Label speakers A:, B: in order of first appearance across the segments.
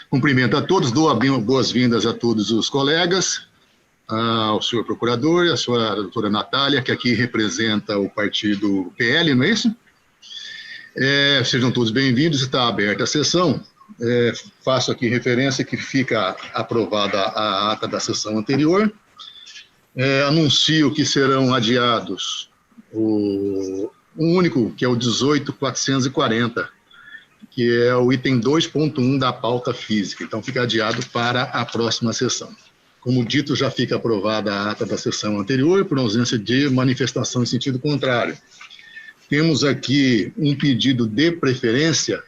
A: Cumprimento a todos, dou boas-vindas a todos os colegas, ao senhor procurador e à senhora doutora Natália, que aqui representa o partido PL, não é isso? Sejam todos bem-vindos, está aberta a sessão. Faço aqui referência que fica aprovada a ata da sessão anterior. Anuncio que serão adiados o único, que é o 18.440, que é o item 2.1 da pauta física. Então, fica adiado para a próxima sessão. Como dito, já fica aprovada a ata da sessão anterior, por ausência de manifestação em sentido contrário. Temos aqui um pedido de preferência,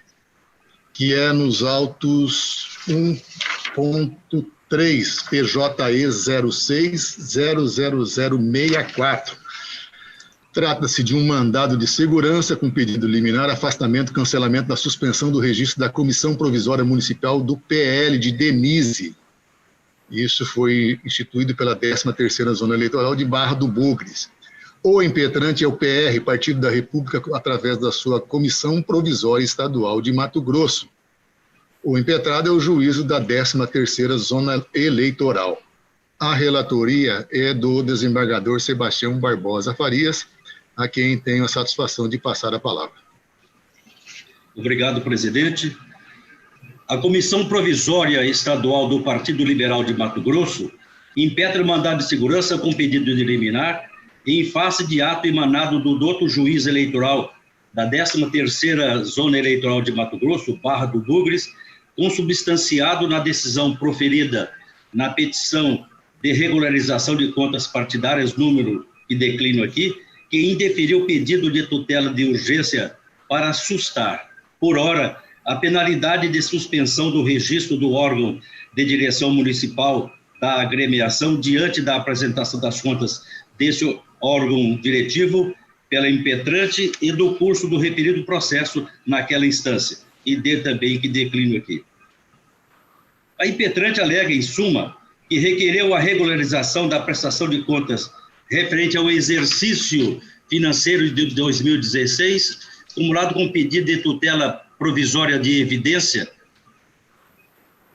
A: que é nos autos 1.3, PJE 06-00064. Trata-se de um mandado de segurança com pedido liminar, afastamento e cancelamento da suspensão do registro da Comissão Provisória Municipal do PL de Denise. Isso foi instituído pela 13ª Zona Eleitoral de Barra do Bugres. O impetrante é o PR, Partido da República, através da sua Comissão Provisória Estadual de Mato Grosso. O impetrado é o juízo da 13ª Zona Eleitoral. A relatoria é do desembargador Sebastião Barbosa Farias, a quem tenho a satisfação de passar a palavra.
B: Obrigado, presidente. A Comissão Provisória Estadual do Partido Liberal de Mato Grosso impetra mandado de segurança com pedido de liminar em face de ato emanado do doutor juiz eleitoral da 13ª Zona Eleitoral de Mato Grosso, Barra do Bugres, consubstanciado na decisão proferida na petição de regularização de contas partidárias, número que declino aqui, que indeferiu o pedido de tutela de urgência para sustar, por hora, a penalidade de suspensão do registro do órgão de direção municipal da agremiação diante da apresentação das contas desse órgão diretivo pela impetrante e do curso do referido processo naquela instância, e também que declino aqui. A impetrante alega, em suma, que requereu a regularização da prestação de contas referente ao exercício financeiro de 2016, acumulado com pedido de tutela provisória de evidência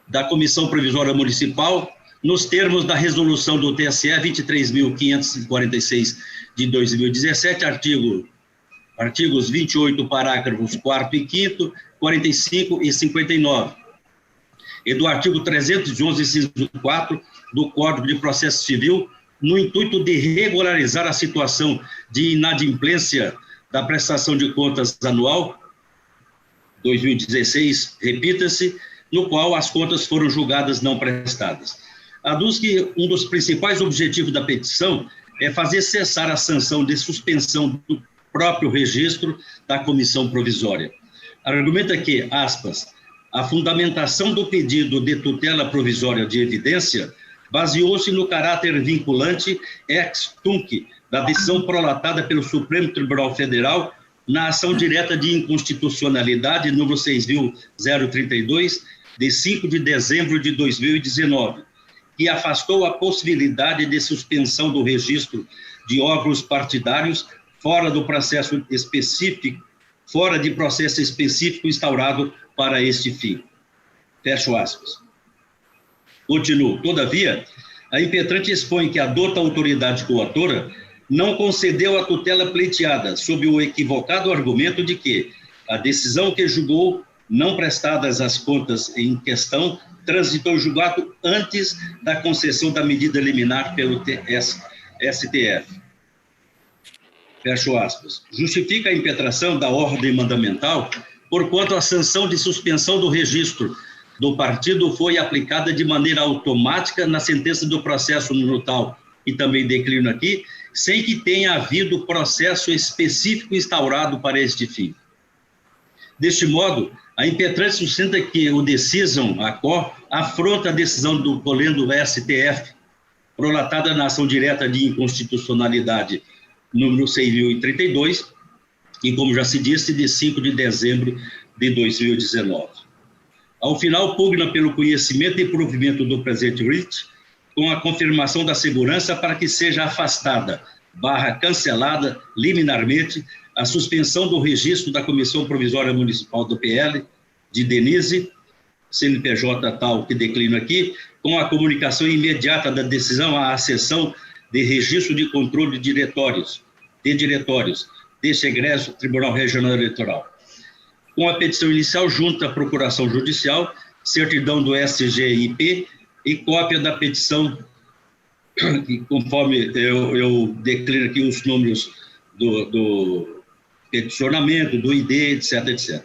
B: da Comissão Provisória Municipal, nos termos da resolução do TSE 23.546 de 2017, artigos 28, parágrafos 4º e 5º, 45 e 59, e do artigo 311, inciso 4 do Código de Processo Civil, no intuito de regularizar a situação de inadimplência da prestação de contas anual 2016, repita-se, no qual as contas foram julgadas não prestadas. Aduz que um dos principais objetivos da petição é fazer cessar a sanção de suspensão do próprio registro da comissão provisória. Argumenta que, aspas, a fundamentação do pedido de tutela provisória de evidência baseou-se no caráter vinculante ex tunc da decisão prolatada pelo Supremo Tribunal Federal na ação direta de inconstitucionalidade número 6.032, de 5 de dezembro de 2019, que afastou a possibilidade de suspensão do registro de órgãos partidários fora de processo específico instaurado para este fim. Fecho aspas. Continuo. Todavia, a impetrante expõe que a dota autoridade coautora não concedeu a tutela pleiteada, sob o equivocado argumento de que a decisão que julgou não prestadas as contas em questão transitou julgado antes da concessão da medida liminar pelo STF. Fecho aspas. Justifica a impetração da ordem mandamental, porquanto a sanção de suspensão do registro do partido foi aplicada de maneira automática na sentença do processo no tal, e também declino aqui, sem que tenha havido processo específico instaurado para este fim. Deste modo, a impetrante sustenta que o decisão, ACO, afronta a decisão do colendo STF, prolatada na ação direta de inconstitucionalidade número 6.032, e, como já se disse, de 5 de dezembro de 2019. Ao final, pugna pelo conhecimento e provimento do presente writ, com a confirmação da segurança para que seja afastada, cancelada liminarmente, a suspensão do registro da Comissão Provisória Municipal do PL, de Denise, CNPJ tal que declino aqui, com a comunicação imediata da decisão à seção de registro de controle de diretórios deste egrégio Tribunal Regional Eleitoral. Com a petição inicial, junto à Procuração Judicial, certidão do SGIP e cópia da petição, conforme eu declino aqui os números do peticionamento, do ID, etc, etc.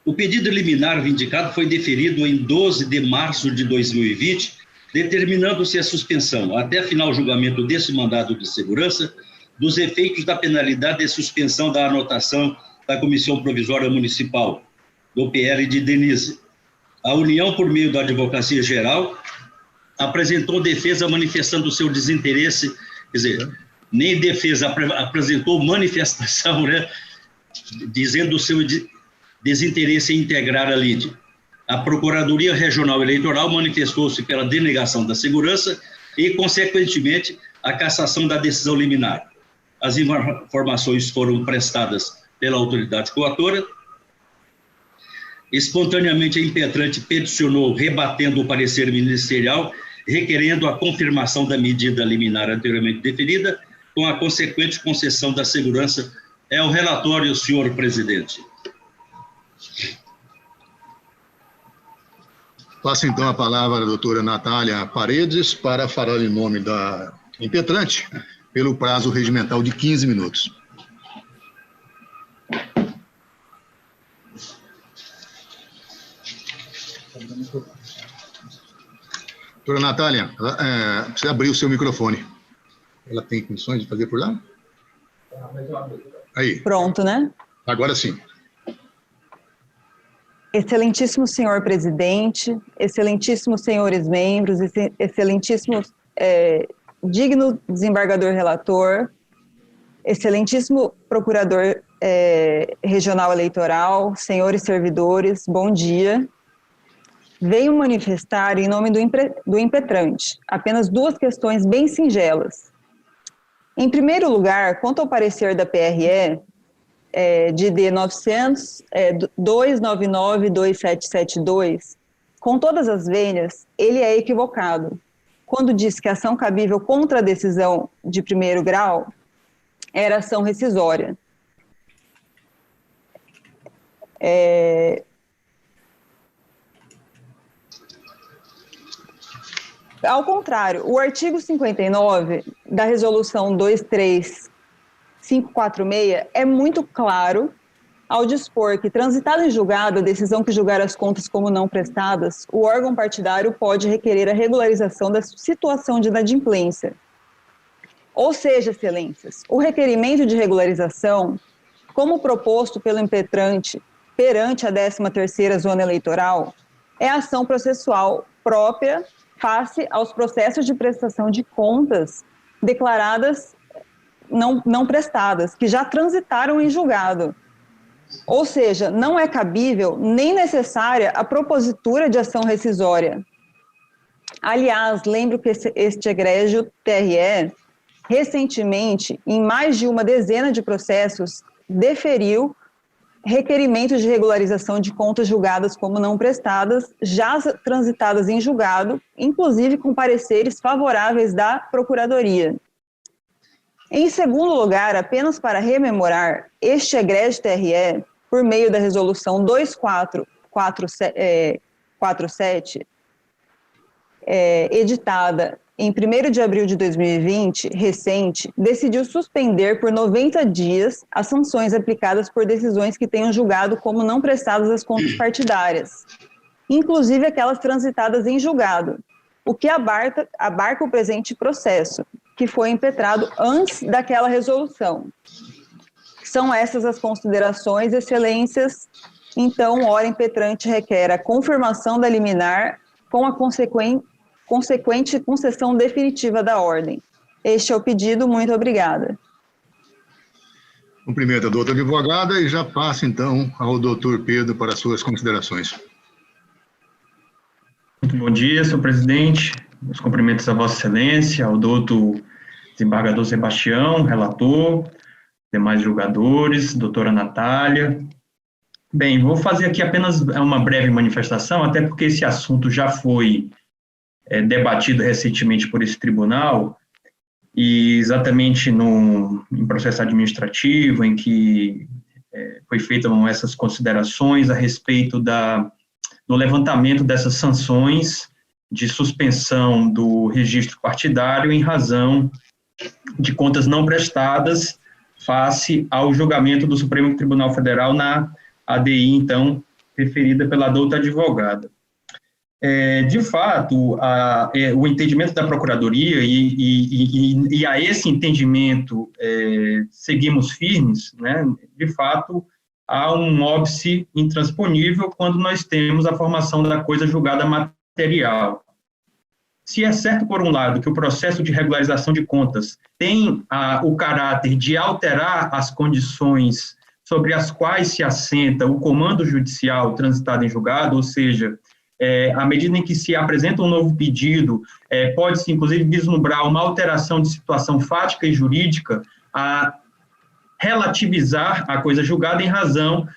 B: O pedido liminar vindicado foi deferido em 12 de março de 2020, determinando-se a suspensão, até final julgamento desse mandado de segurança, dos efeitos da penalidade de suspensão da anotação da Comissão Provisória Municipal, do PL de Denise. A União, por meio da Advocacia Geral, apresentou defesa manifestando o seu desinteresse, quer dizer, nem defesa, apresentou manifestação, né, dizendo o seu desinteresse em integrar a lide. A Procuradoria Regional Eleitoral manifestou-se pela denegação da segurança e, consequentemente, a cassação da decisão liminar. As informações foram prestadas pela autoridade coatora. Espontaneamente, a impetrante peticionou, rebatendo o parecer ministerial, requerendo a confirmação da medida liminar anteriormente deferida, com a consequente concessão da segurança. É o relatório, senhor presidente.
A: Passo então a palavra à doutora Natália Paredes para falar em nome da impetrante, pelo prazo regimental de 15 minutos. Doutora Natália, precisa abrir o seu microfone. Ela tem condições de fazer por lá? Aí.
C: Pronto, né?
A: Agora sim.
C: Excelentíssimo senhor presidente, excelentíssimos senhores membros, excelentíssimo digno desembargador relator, excelentíssimo procurador regional eleitoral, senhores servidores, bom dia. Venho manifestar em nome do impetrante apenas duas questões bem singelas. Em primeiro lugar, quanto ao parecer da PRE, de D 299-2772, com todas as vênias, ele é equivocado. Quando diz que a ação cabível contra a decisão de primeiro grau era ação rescisória. Ao contrário, o artigo 59 da resolução 23546 é muito claro ao dispor que, transitada em julgado a decisão que julgar as contas como não prestadas, o órgão partidário pode requerer a regularização da situação de inadimplência. Ou seja, excelências, o requerimento de regularização, como proposto pelo impetrante perante a 13ª Zona Eleitoral, é ação processual própria face aos processos de prestação de contas declaradas não prestadas, que já transitaram em julgado. Ou seja, não é cabível nem necessária a propositura de ação rescisória. Aliás, lembro que este egrégio TRE, recentemente, em mais de uma dezena de processos, deferiu requerimentos de regularização de contas julgadas como não prestadas, já transitadas em julgado, inclusive com pareceres favoráveis da Procuradoria. Em segundo lugar, apenas para rememorar, este egrégio TRE, por meio da resolução 2447, editada em 1º de abril de 2020, recente, decidiu suspender por 90 dias as sanções aplicadas por decisões que tenham julgado como não prestadas as contas partidárias, inclusive aquelas transitadas em julgado, o que abarca o presente processo, que foi impetrado antes daquela resolução. São essas as considerações, excelências. Então, o ora impetrante requer a confirmação da liminar com a consequente concessão definitiva da ordem. Este é o pedido, muito obrigada.
A: Cumprimento a doutora advogada e já passo, então, ao doutor Pedro para as suas considerações.
D: Muito bom dia, senhor presidente. Meus cumprimentos a Vossa Excelência, ao doutor desembargador Sebastião, relator, demais julgadores, doutora Natália, Bem, vou fazer aqui apenas uma breve manifestação, até porque esse assunto já foi debatido recentemente por esse tribunal, e exatamente em processo administrativo, em que foi feitas essas considerações a respeito do levantamento dessas sanções de suspensão do registro partidário em razão de contas não prestadas face ao julgamento do Supremo Tribunal Federal na ADI, então, referida pela douta advogada. De fato, o entendimento da Procuradoria, e a esse entendimento seguimos firmes, né? De fato, há um óbice intransponível quando nós temos a formação da coisa julgada material. Se é certo, por um lado, que o processo de regularização de contas tem o caráter de alterar as condições sobre as quais se assenta o comando judicial transitado em julgado, ou seja, à medida em que se apresenta um novo pedido, pode-se, inclusive, vislumbrar uma alteração de situação fática e jurídica a relativizar a coisa julgada em razão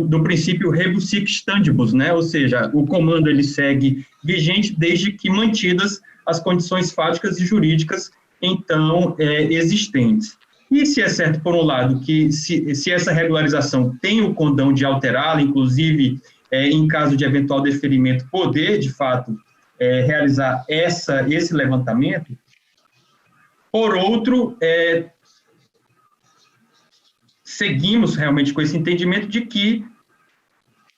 D: do princípio rebus sic stantibus, né? Ou seja, o comando ele segue vigente desde que mantidas as condições fáticas e jurídicas então existentes. E se é certo, por um lado, que se essa regularização tem o condão de alterá-la, inclusive em caso de eventual deferimento, poder, de fato, realizar esse levantamento, por outro, seguimos realmente com esse entendimento de que,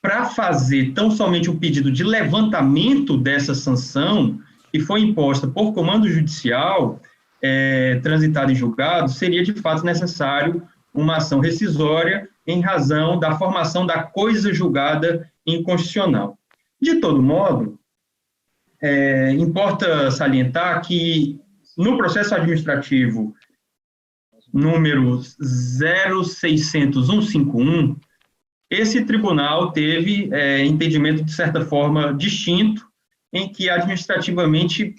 D: para fazer tão somente um pedido de levantamento dessa sanção, que foi imposta por comando judicial, transitada em julgado, seria, de fato, necessário uma ação rescisória em razão da formação da coisa julgada inconstitucional. De todo modo, importa salientar que, no processo administrativo número 0600151, esse tribunal teve entendimento, de certa forma, distinto, em que administrativamente,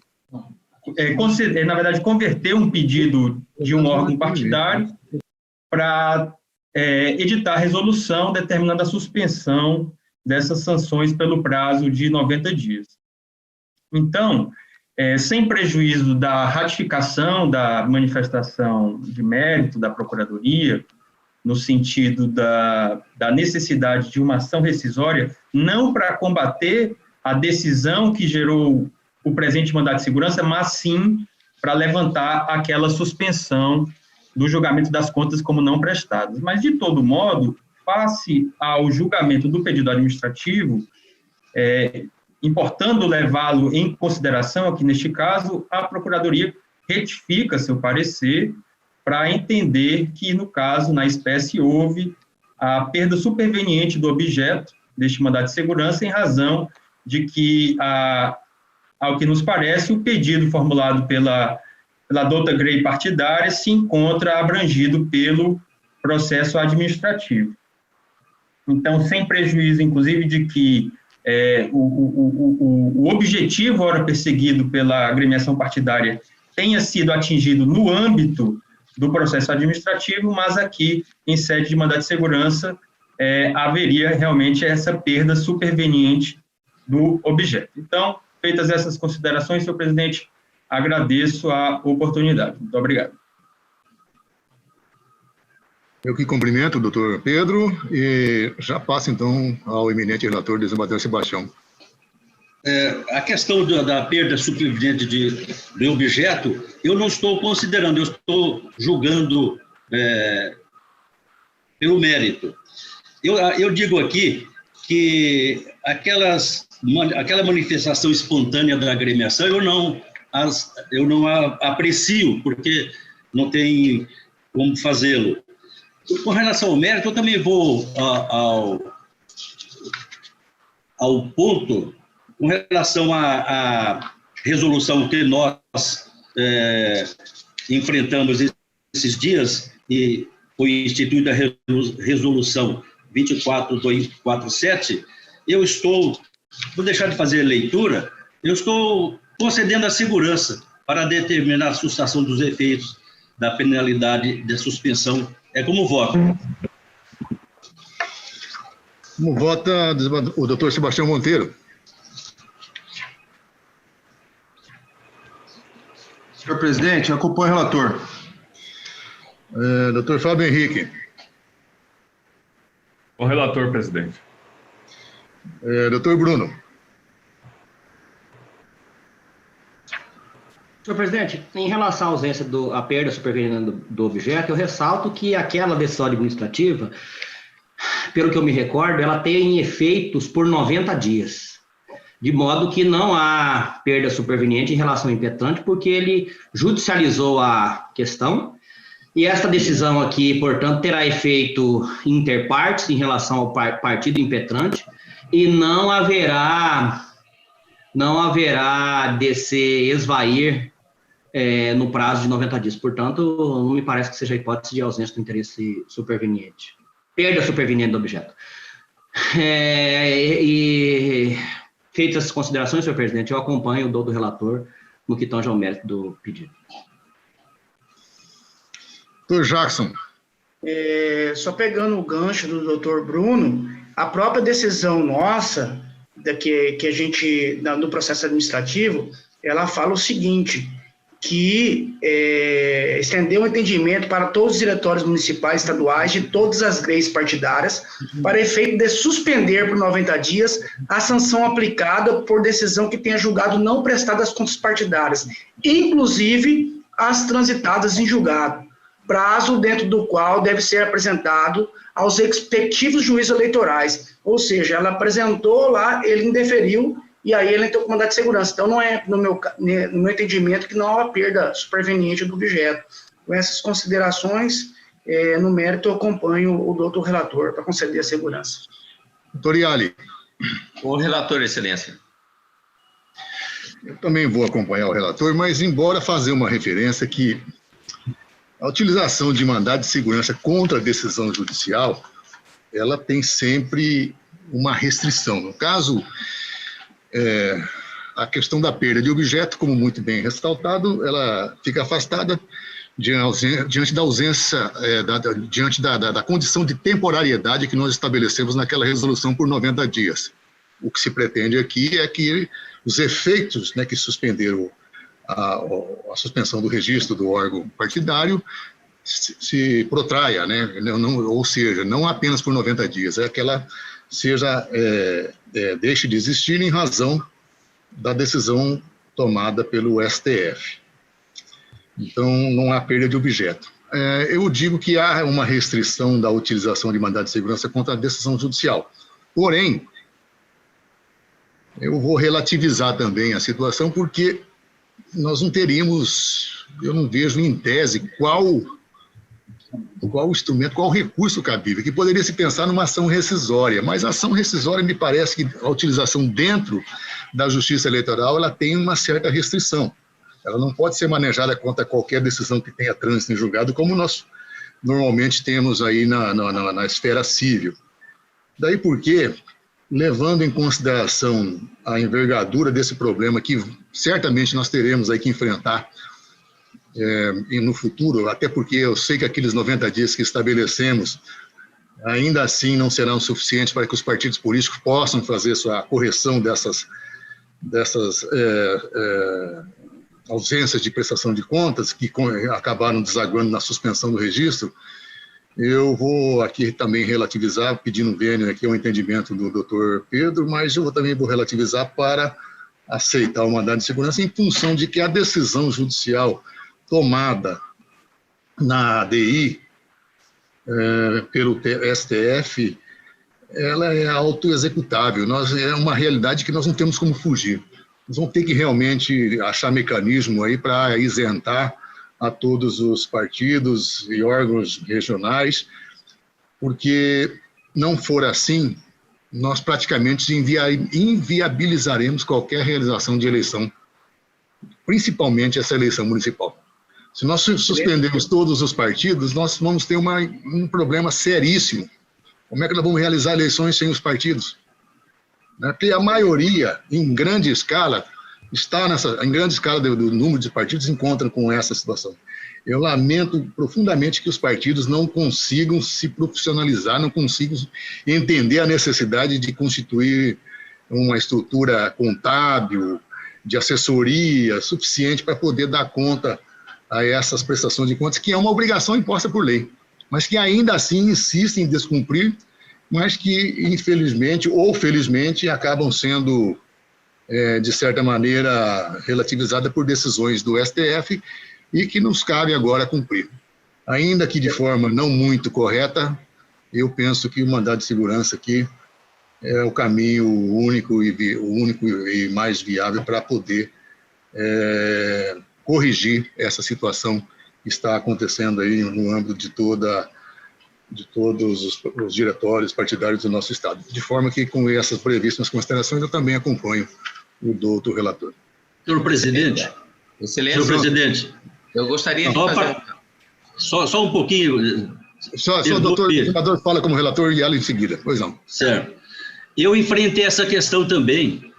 D: na verdade, converteu um pedido de um órgão partidário para editar resolução determinando a suspensão dessas sanções pelo prazo de 90 dias. Então, sem prejuízo da ratificação da manifestação de mérito da Procuradoria, no sentido da necessidade de uma ação rescisória, não para combater a decisão que gerou o presente mandado de segurança, mas sim para levantar aquela suspensão do julgamento das contas como não prestadas. Mas, de todo modo, face ao julgamento do pedido administrativo, importando levá-lo em consideração, aqui neste caso, a Procuradoria retifica seu parecer para entender que, no caso, na espécie, houve a perda superveniente do objeto deste mandado de segurança em razão de que, ao que nos parece, o pedido formulado pela douta Grey partidária se encontra abrangido pelo processo administrativo. Então, sem prejuízo, inclusive, de que o objetivo, ora perseguido pela agremiação partidária, tenha sido atingido no âmbito do processo administrativo, mas aqui, em sede de mandado de segurança, haveria realmente essa perda superveniente do objeto. Então, feitas essas considerações, senhor presidente, agradeço a oportunidade. Muito obrigado.
A: Eu que cumprimento o doutor Pedro e já passo, então, ao eminente relator, desembargador Sebastião.
B: A questão da perda superveniente de objeto, eu não estou considerando, eu estou julgando pelo mérito. Eu digo aqui que aquela manifestação espontânea da agremiação, eu não aprecio, porque não tem como fazê-lo. Com relação ao mérito, eu também vou ao ponto com relação à resolução que nós enfrentamos esses dias, e foi instituída a resolução 24247, vou deixar de fazer a leitura, eu estou concedendo a segurança para determinar a sustação dos efeitos da penalidade de suspensão. É como voto.
A: Como vota o doutor Sebastião Monteiro?
E: Senhor presidente, acompanho o relator.
A: Doutor Fábio Henrique.
F: O relator, presidente.
A: Doutor Bruno.
G: Senhor presidente, em relação à ausência à perda superveniente do objeto, eu ressalto que aquela decisão administrativa, pelo que eu me recordo, ela tem efeitos por 90 dias, de modo que não há perda superveniente em relação ao impetrante, porque ele judicializou a questão, e esta decisão aqui, portanto, terá efeito interpartes em relação ao partido impetrante, e não haverá de se esvair no prazo de 90 dias. Portanto, não me parece que seja a hipótese de ausência do interesse superveniente. Perda superveniente do objeto. E feitas essas considerações, senhor presidente, eu acompanho o do relator no que tange ao mérito do pedido.
A: Doutor Jackson.
H: Só pegando o gancho do doutor Bruno, a própria decisão nossa, que a gente, no processo administrativo, ela fala o seguinte, que estendeu o entendimento para todos os diretórios municipais, estaduais, de todas as leis partidárias, para efeito de suspender por 90 dias a sanção aplicada por decisão que tenha julgado não prestada às contas partidárias, inclusive as transitadas em julgado, prazo dentro do qual deve ser apresentado aos respectivos juízes eleitorais. Ou seja, ela apresentou lá, ele indeferiu, e aí ele entrou com mandado de segurança. Então, não é, no meu entendimento, que não há perda superveniente do objeto. Com essas considerações, no mérito, eu acompanho o doutor relator para conceder a segurança.
A: Doutor Iali.
I: O relator, excelência.
A: Eu também vou acompanhar o relator, mas embora fazer uma referência que a utilização de mandado de segurança contra a decisão judicial, ela tem sempre uma restrição. No caso, a questão da perda de objeto, como muito bem ressaltado, ela fica afastada diante da ausência, diante da condição de temporariedade que nós estabelecemos naquela resolução por 90 dias. O que se pretende aqui é que os efeitos, né, que suspenderam a suspensão do registro do órgão partidário se protraia, né? Ou seja, não apenas por 90 dias, é que ela deixe de existir em razão da decisão tomada pelo STF. Então, não há perda de objeto. Eu digo que há uma restrição da utilização de mandado de segurança contra a decisão judicial. Porém, eu vou relativizar também a situação, porque nós não teríamos, eu não vejo em tese qual instrumento, qual recurso cabível, que poderia se pensar numa ação rescisória, mas a ação rescisória me parece que a utilização dentro da justiça eleitoral, ela tem uma certa restrição. Ela não pode ser manejada contra qualquer decisão que tenha trânsito em julgado, como nós normalmente temos aí na esfera civil. Daí porque, levando em consideração a envergadura desse problema que certamente nós teremos aí que enfrentar no futuro, até porque eu sei que aqueles 90 dias que estabelecemos ainda assim não serão suficientes para que os partidos políticos possam fazer sua correção dessas ausências de prestação de contas que acabaram desaguando na suspensão do registro. Eu vou aqui também relativizar, pedindo vênio aqui ao entendimento do doutor Pedro, mas eu também vou relativizar para aceitar o mandado de segurança em função de que a decisão judicial tomada na ADI pelo STF, ela é autoexecutável. É uma realidade que nós não temos como fugir. Nós vamos ter que realmente achar mecanismo aí para isentar a todos os partidos e órgãos regionais, porque não for assim, nós praticamente inviabilizaremos qualquer realização de eleição, principalmente essa eleição municipal. Se nós suspendermos todos os partidos, nós vamos ter um problema seríssimo. Como é que nós vamos realizar eleições sem os partidos? Porque a maioria, em grande escala, do número de partidos, encontra com essa situação. Eu lamento profundamente que os partidos não consigam se profissionalizar, não consigam entender a necessidade de constituir uma estrutura contábil, de assessoria suficiente para poder dar conta a essas prestações de contas, que é uma obrigação imposta por lei, mas que ainda assim insistem em descumprir, mas que, infelizmente ou felizmente, acabam sendo, de certa maneira, relativizadas por decisões do STF e que nos cabe agora cumprir. Ainda que de forma não muito correta, eu penso que o mandado de segurança aqui é o caminho único e mais viável para poder corrigir essa situação que está acontecendo aí no âmbito de todos os diretórios partidários do nosso Estado. De forma que, com essas brevíssimas considerações, eu também acompanho o doutor relator.
B: Senhor presidente.
I: Excelência.
B: Senhor presidente.
I: Eu gostaria de fazer...
B: Só um pouquinho.
A: Só o doutor senador fala como relator e ela em seguida. Pois não.
B: Certo. Eu enfrentei essa questão também,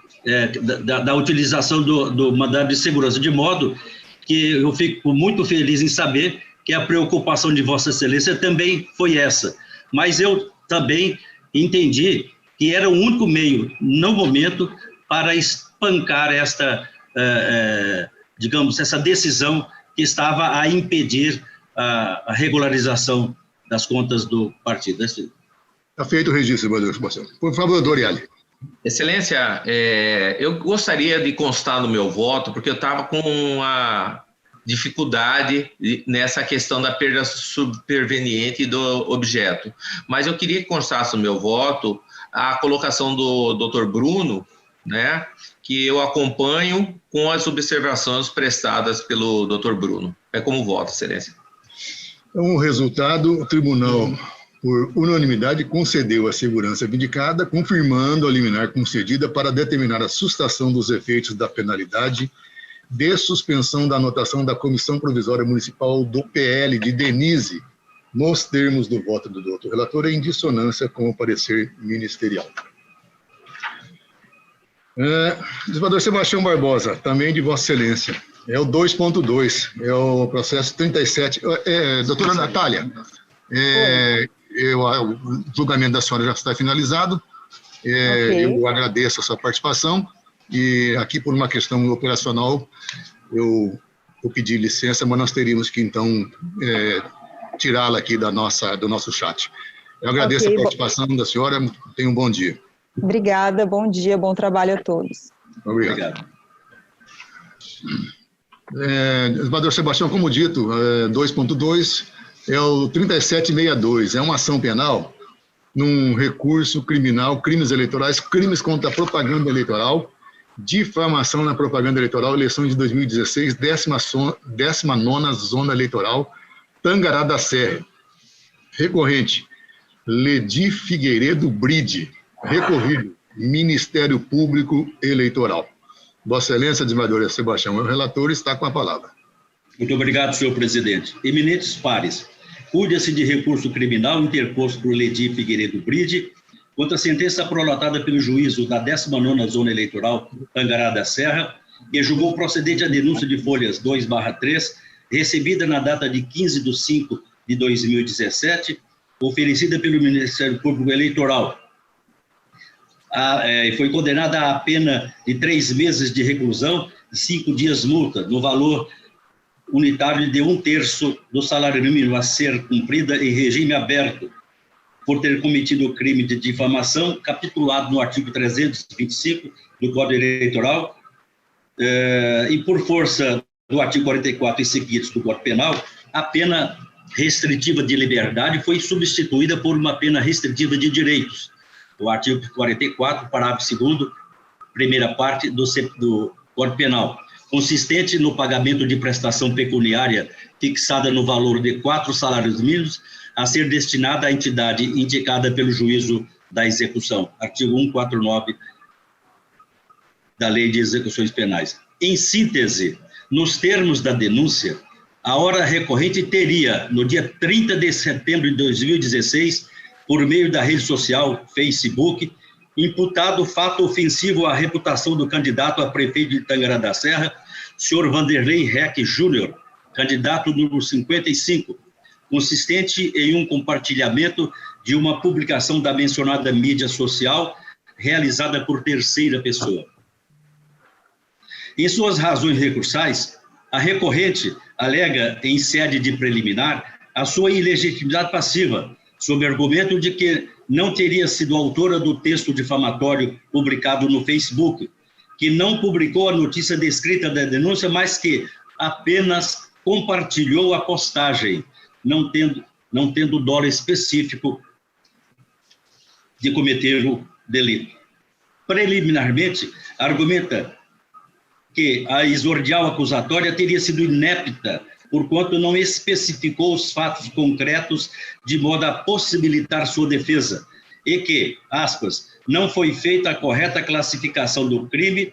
B: da utilização do mandado de segurança, de modo que eu fico muito feliz em saber que a preocupação de Vossa Excelência também foi essa. Mas eu também entendi que era o único meio, no momento, para espancar digamos, essa decisão que estava a impedir a regularização das contas do partido.
A: Está feito o registro, senador Sebastião. Por favor, Doriali.
I: Excelência, eu gostaria de constar no meu voto, porque eu estava com uma dificuldade nessa questão da perda superveniente do objeto. Mas eu queria que constasse no meu voto a colocação do Dr. Bruno, né, que eu acompanho com as observações prestadas pelo Dr. Bruno. É como voto, Excelência.
A: Então, o resultado, o tribunal, por unanimidade, concedeu a segurança vindicada, confirmando a liminar concedida para determinar a sustação dos efeitos da penalidade de suspensão da anotação da Comissão Provisória Municipal do PL de Denise, nos termos do voto do doutor relator, em dissonância com o parecer ministerial. Desembargador Sebastião Barbosa, também de Vossa Excelência. É o 2.2, é o processo 37. Doutora Natália, o julgamento da senhora já está finalizado. Okay. Eu agradeço a sua participação e aqui, por uma questão operacional, eu pedi licença, mas nós teríamos que, então, tirá-la aqui do nosso chat. Eu agradeço a participação da senhora. Tenha um bom dia.
C: Obrigada, bom dia, bom trabalho a todos.
A: Obrigado. Desembargador Sebastião, como dito, 2.2 é o 3762, é uma ação penal num recurso criminal, crimes eleitorais, crimes contra a propaganda eleitoral, difamação na propaganda eleitoral, eleições de 2016, 19ª Zona Eleitoral, Tangará da Serra. Recorrente, Ledi Figueiredo Bride. Recorrido, Ministério Público Eleitoral. Vossa Excelência, desembargador Sebastião, o relator está com a palavra.
B: Muito obrigado, senhor presidente. Eminentes pares, cuida-se de recurso criminal interposto por Ledi Figueiredo Bride contra a sentença prolatada pelo juízo da 19ª Zona Eleitoral Tangará da Serra, que julgou procedente a denúncia de folhas 2/3, recebida na data de 15/5/2017, oferecida pelo Ministério Público Eleitoral, e foi condenada a pena de 3 meses de reclusão e 5 dias multa, no valor unitário de 1/3 do salário mínimo a ser cumprida em regime aberto, por ter cometido o crime de difamação, capitulado no artigo 325 do Código Eleitoral, e por força do artigo 44 e seguidos do Código Penal, a pena restritiva de liberdade foi substituída por uma pena restritiva de direitos, o artigo 44, parágrafo 2º, primeira parte do Código Penal, consistente no pagamento de prestação pecuniária fixada no valor de 4 salários mínimos a ser destinada à entidade indicada pelo juízo da execução, artigo 149 da Lei de Execuções Penais. Em síntese, nos termos da denúncia, a hora recorrente teria, no dia 30 de setembro de 2016, por meio da rede social Facebook, imputado fato ofensivo à reputação do candidato a prefeito de Tangará da Serra, senhor Vanderlei Reck Júnior, candidato número 55, consistente em um compartilhamento de uma publicação da mencionada mídia social realizada por terceira pessoa. Em suas razões recursais, a recorrente alega em sede de preliminar a sua ilegitimidade passiva, sob argumento de que não teria sido autora do texto difamatório publicado no Facebook, que não publicou a notícia descrita da denúncia, mas que apenas compartilhou a postagem, não tendo dolo específico de cometer o delito. Preliminarmente, argumenta que a exordial acusatória teria sido inepta, porquanto não especificou os fatos concretos de modo a possibilitar sua defesa, e que, aspas, não foi feita a correta classificação do crime,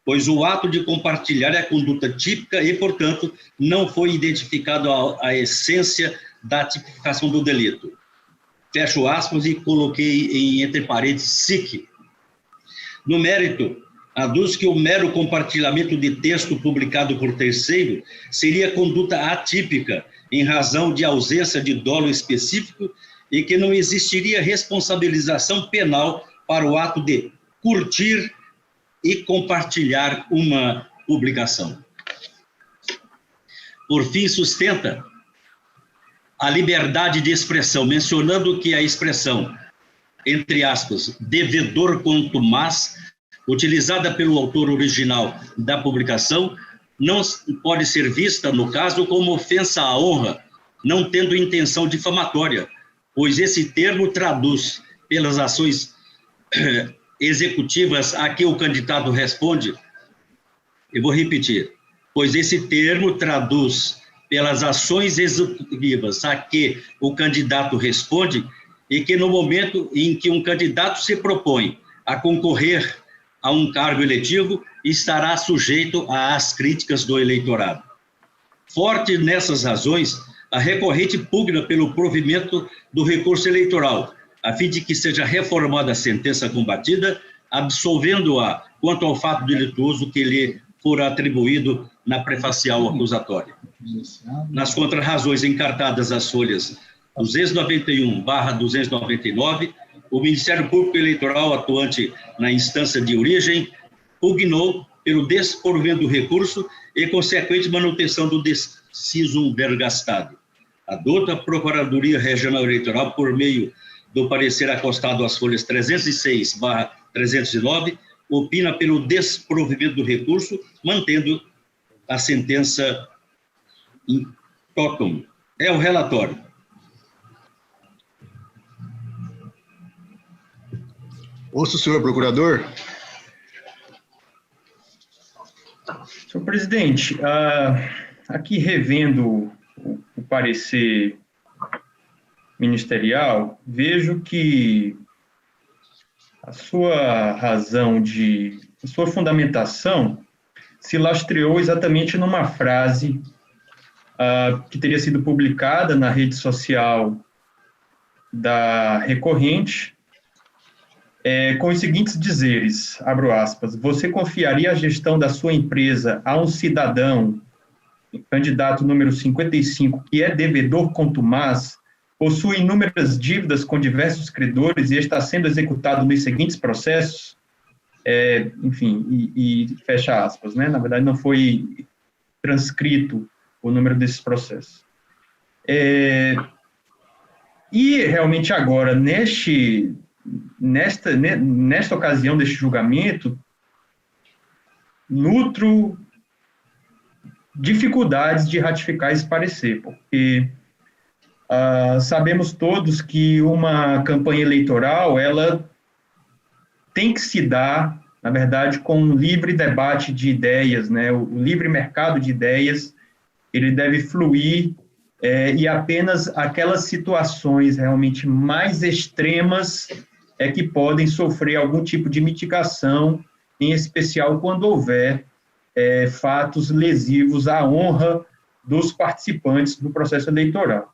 B: pois o ato de compartilhar é a conduta típica e, portanto, não foi identificado a essência da tipificação do delito. Fecho aspas e coloquei em entre parênteses SIC. No mérito, aduz que o mero compartilhamento de texto publicado por terceiro seria conduta atípica em razão de ausência de dolo específico e que não existiria responsabilização penal para o ato de curtir e compartilhar uma publicação. Por fim, sustenta a liberdade de expressão, mencionando que a expressão, entre aspas, devedor contumaz, utilizada pelo autor original da publicação, não pode ser vista, no caso, como ofensa à honra, não tendo intenção difamatória, pois esse termo traduz, pelas ações executivas a que o candidato responde, eu vou repetir, pois esse termo traduz pelas ações executivas a que o candidato responde e que no momento em que um candidato se propõe a concorrer a um cargo eletivo, estará sujeito às críticas do eleitorado. Forte nessas razões, a recorrente pugna pelo provimento do recurso eleitoral, a fim de que seja reformada a sentença combatida, absolvendo-a quanto ao fato delituoso que lhe for atribuído na prefacial acusatória. Nas contrarrazões encartadas às folhas 291/299, o Ministério Público Eleitoral, atuante na instância de origem, pugnou pelo desprovimento do recurso e consequente manutenção do deciso vergastado. Adota a Procuradoria Regional Eleitoral, por meio do parecer acostado às folhas 306/309, opina pelo desprovimento do recurso, mantendo a sentença in totum. É o relatório.
A: Ouço o senhor procurador.
D: Senhor presidente, aqui revendo o parecer ministerial, vejo que a sua a sua fundamentação se lastreou exatamente numa frase que teria sido publicada na rede social da recorrente, com os seguintes dizeres, abro aspas, você confiaria a gestão da sua empresa a um cidadão, candidato número 55, que é devedor contumaz, possui inúmeras dívidas com diversos credores e está sendo executado nos seguintes processos? Enfim, e fecha aspas, né? Na verdade, não foi transcrito o número desses processos. E, realmente, agora, nesta ocasião deste julgamento, nutro dificuldades de ratificar esse parecer, porque sabemos todos que uma campanha eleitoral, ela tem que se dar, na verdade, com um livre debate de ideias, né? O livre mercado de ideias, ele deve fluir, e apenas aquelas situações realmente mais extremas que podem sofrer algum tipo de mitigação, em especial quando houver fatos lesivos à honra dos participantes do processo eleitoral.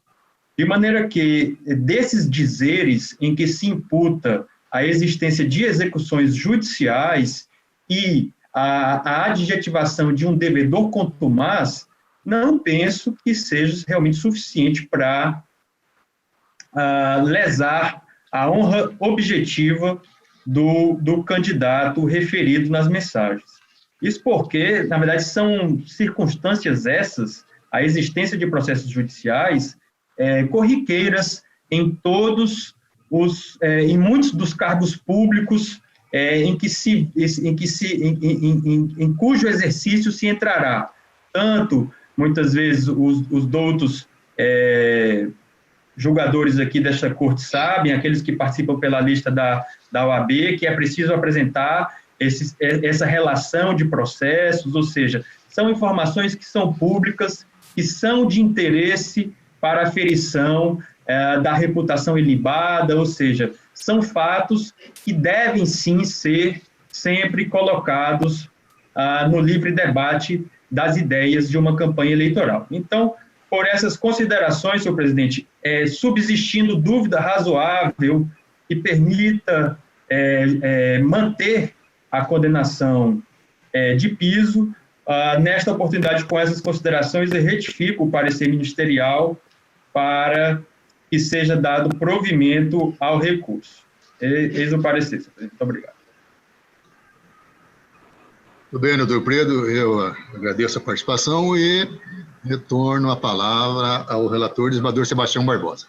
D: De maneira que, desses dizeres em que se imputa a existência de execuções judiciais e a adjetivação de um devedor contumaz, não penso que seja realmente suficiente para lesar a honra objetiva do candidato referido nas mensagens. Isso porque, na verdade, são circunstâncias essas, a existência de processos judiciais corriqueiras em muitos dos cargos públicos em cujo exercício se entrará tanto, muitas vezes, os doutos julgadores aqui desta corte sabem, aqueles que participam pela lista da OAB, que é preciso apresentar essa relação de processos, ou seja, são informações que são públicas, que são de interesse para a aferição da reputação ilibada, ou seja, são fatos que devem, sim, ser sempre colocados no livre debate das ideias de uma campanha eleitoral. Então, por essas considerações, senhor presidente, subsistindo dúvida razoável que permita manter a condenação de piso, nesta oportunidade, com essas considerações, eu retifico o parecer ministerial para que seja dado provimento ao recurso. Eis o parecer, senhor presidente. Muito obrigado.
A: Muito bem, doutor Predo, eu agradeço a participação e retorno a palavra ao relator, desembargador Sebastião Barbosa.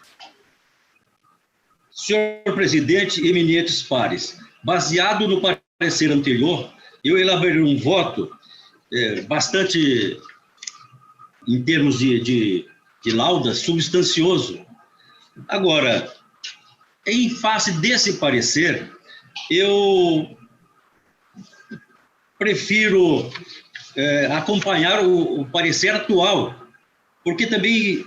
B: Senhor presidente, eminentes pares, baseado no parecer anterior, eu elaborei um voto bastante, em termos de lauda, substancioso. Agora, em face desse parecer, eu prefiro acompanhar o parecer atual, porque também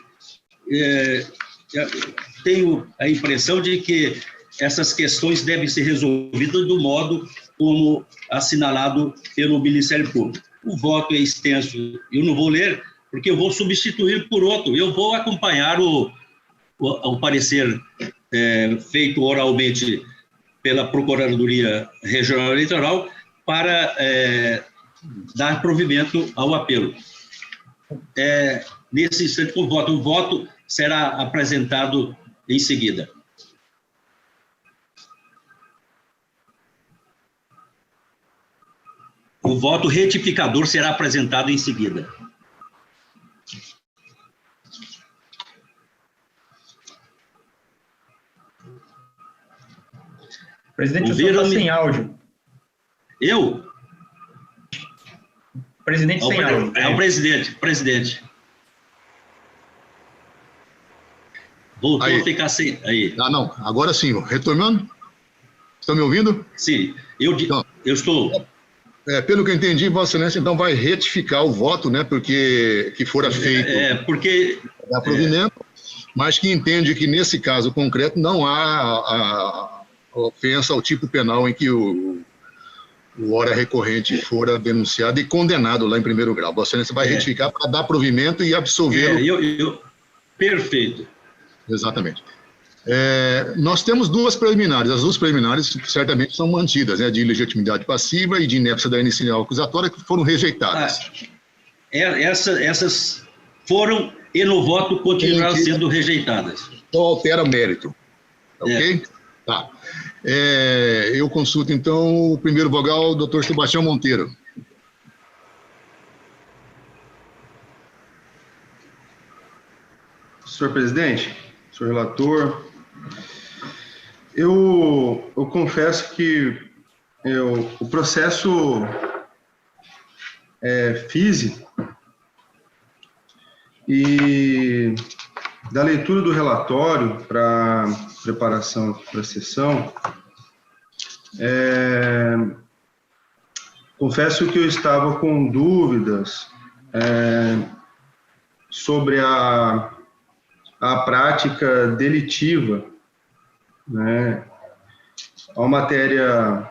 B: tenho a impressão de que essas questões devem ser resolvidas do modo como assinalado pelo Ministério Público. O voto é extenso, eu não vou ler, porque eu vou substituir por outro. Eu vou acompanhar o parecer feito oralmente pela Procuradoria Regional Eleitoral para dar provimento ao apelo. Nesse instante, o voto será apresentado em seguida. O voto retificador será apresentado em seguida.
D: Presidente, o senhor está sem áudio.
B: Eu?
D: Presidente sem áudio.
B: É o presidente. Voltou a ficar sem. Aí.
A: Não, agora sim, retornando. Estão me ouvindo?
B: Sim, eu estou.
A: Pelo que eu entendi, Vossa Excelência, então vai retificar o voto, né, porque que fora feito
B: porque
A: da provimento, mas que entende que nesse caso concreto não há a ofensa ao tipo penal em que o hora recorrente fora denunciado e condenado lá em primeiro grau. Vossa Excelência vai retificar para dar provimento e absolvê-lo.
B: Perfeito.
A: Exatamente. Nós temos duas preliminares. As duas preliminares certamente são mantidas, né, de ilegitimidade passiva e de inépcia da inicial acusatória, que foram rejeitadas.
B: Essas foram e no voto continuaram sendo rejeitadas.
A: Então altera mérito. Ok? Tá. Eu consulto, então, o primeiro vogal, doutor Sebastião Monteiro.
E: Senhor presidente, senhor relator, eu confesso que o processo físico e da leitura do relatório para preparação para a sessão, confesso que eu estava com dúvidas sobre a prática delitiva, né? É uma matéria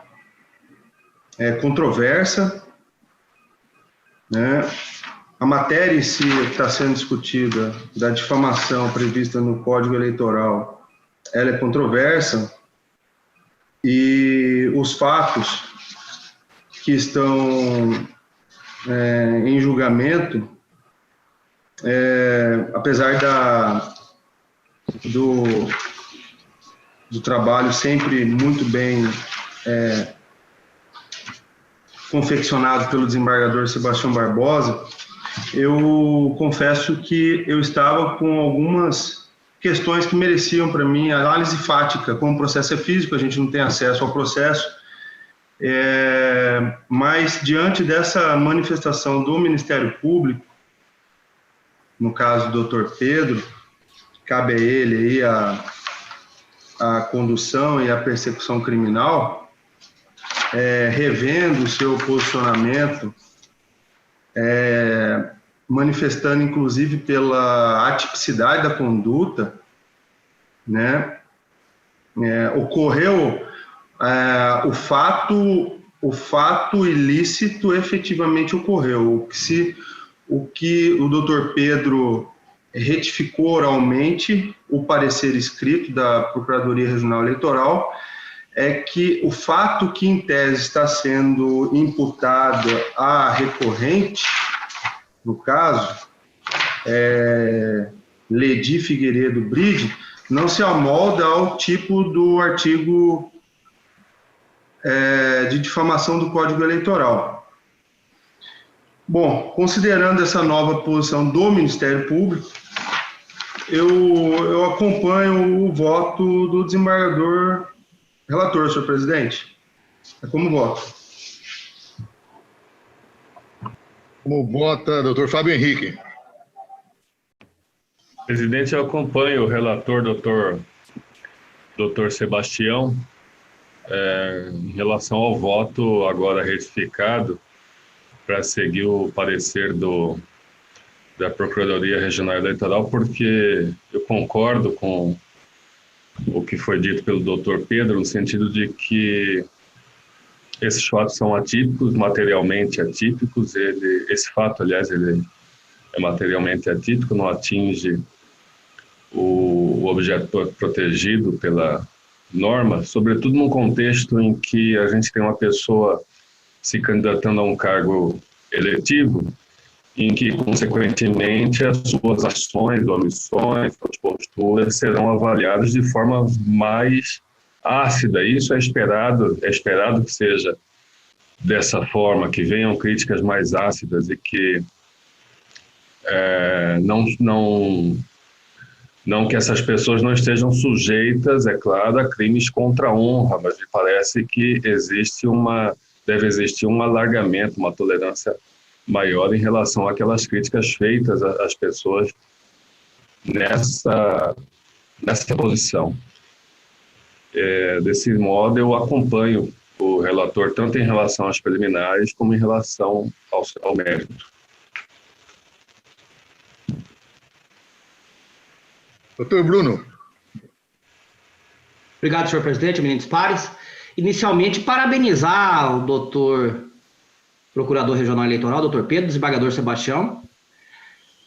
E: controversa, né? A matéria em si que está sendo discutida, da difamação prevista no Código Eleitoral, ela é controversa, e os fatos que estão em julgamento, apesar do trabalho sempre muito bem confeccionado pelo desembargador Sebastião Barbosa, eu confesso que eu estava com algumas questões que mereciam para mim análise fática. Como o processo é físico, a gente não tem acesso ao processo, mas diante dessa manifestação do Ministério Público, no caso do Dr. Pedro, cabe a ele aí a condução e a persecução criminal, revendo o seu posicionamento, manifestando inclusive pela atipicidade da conduta, né? Ocorreu o fato ilícito efetivamente ocorreu. O que o doutor Pedro retificou oralmente o parecer escrito da Procuradoria Regional Eleitoral é que o fato que, em tese, está sendo imputado à recorrente, no caso, Ledi Figueiredo Bride, não se amolda ao tipo do artigo de difamação do Código Eleitoral. Bom, considerando essa nova posição do Ministério Público, eu acompanho o voto do desembargador relator, senhor presidente. É como voto.
A: Como vota, doutor Fábio Henrique?
F: Presidente, eu acompanho o relator, doutor Sebastião, em relação ao voto agora retificado para seguir o parecer da Procuradoria Regional Eleitoral, porque eu concordo com o que foi dito pelo doutor Pedro, no sentido de que esses fatos são atípicos, materialmente atípicos. Esse fato, aliás, ele é materialmente atípico, não atinge o objeto protegido pela norma, sobretudo num contexto em que a gente tem uma pessoa se candidatando a um cargo eletivo, em que, consequentemente, as suas ações, omissões, suas posturas serão avaliadas de forma mais ácida. Isso é esperado que seja dessa forma, que venham críticas mais ácidas e que não que essas pessoas não estejam sujeitas, é claro, a crimes contra a honra, mas me parece que deve existir um alargamento, uma tolerância maior em relação àquelas críticas feitas às pessoas nessa posição. Desse modo, eu acompanho o relator tanto em relação às preliminares como em relação ao mérito.
A: Doutor Bruno.
G: Obrigado, senhor presidente, eminentes pares. Inicialmente, parabenizar o doutor Procurador Regional Eleitoral, doutor Pedro, desembargador Sebastião,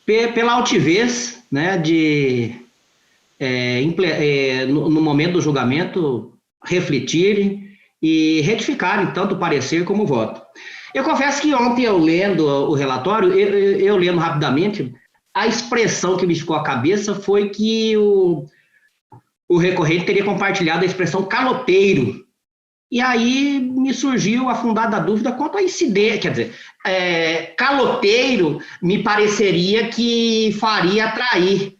G: pela altivez, né, de, no momento do julgamento, refletirem e retificarem tanto o parecer como o voto. Eu confesso que ontem, eu lendo o relatório, eu lendo rapidamente, a expressão que me ficou à cabeça foi que o recorrente teria compartilhado a expressão caloteiro. E aí me surgiu a fundada dúvida quanto à incidência, quer dizer, caloteiro me pareceria que faria atrair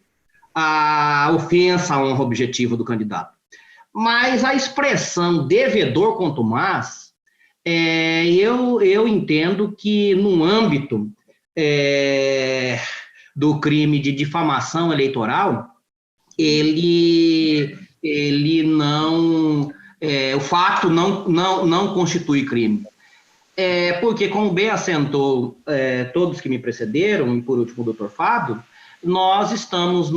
G: a ofensa à honra objetiva do candidato. Mas a expressão devedor contumaz, eu entendo que no âmbito do crime de difamação eleitoral, ele não... o fato não constitui crime. Porque, como bem assentou todos que me precederam, e por último o doutor Fábio, nós estamos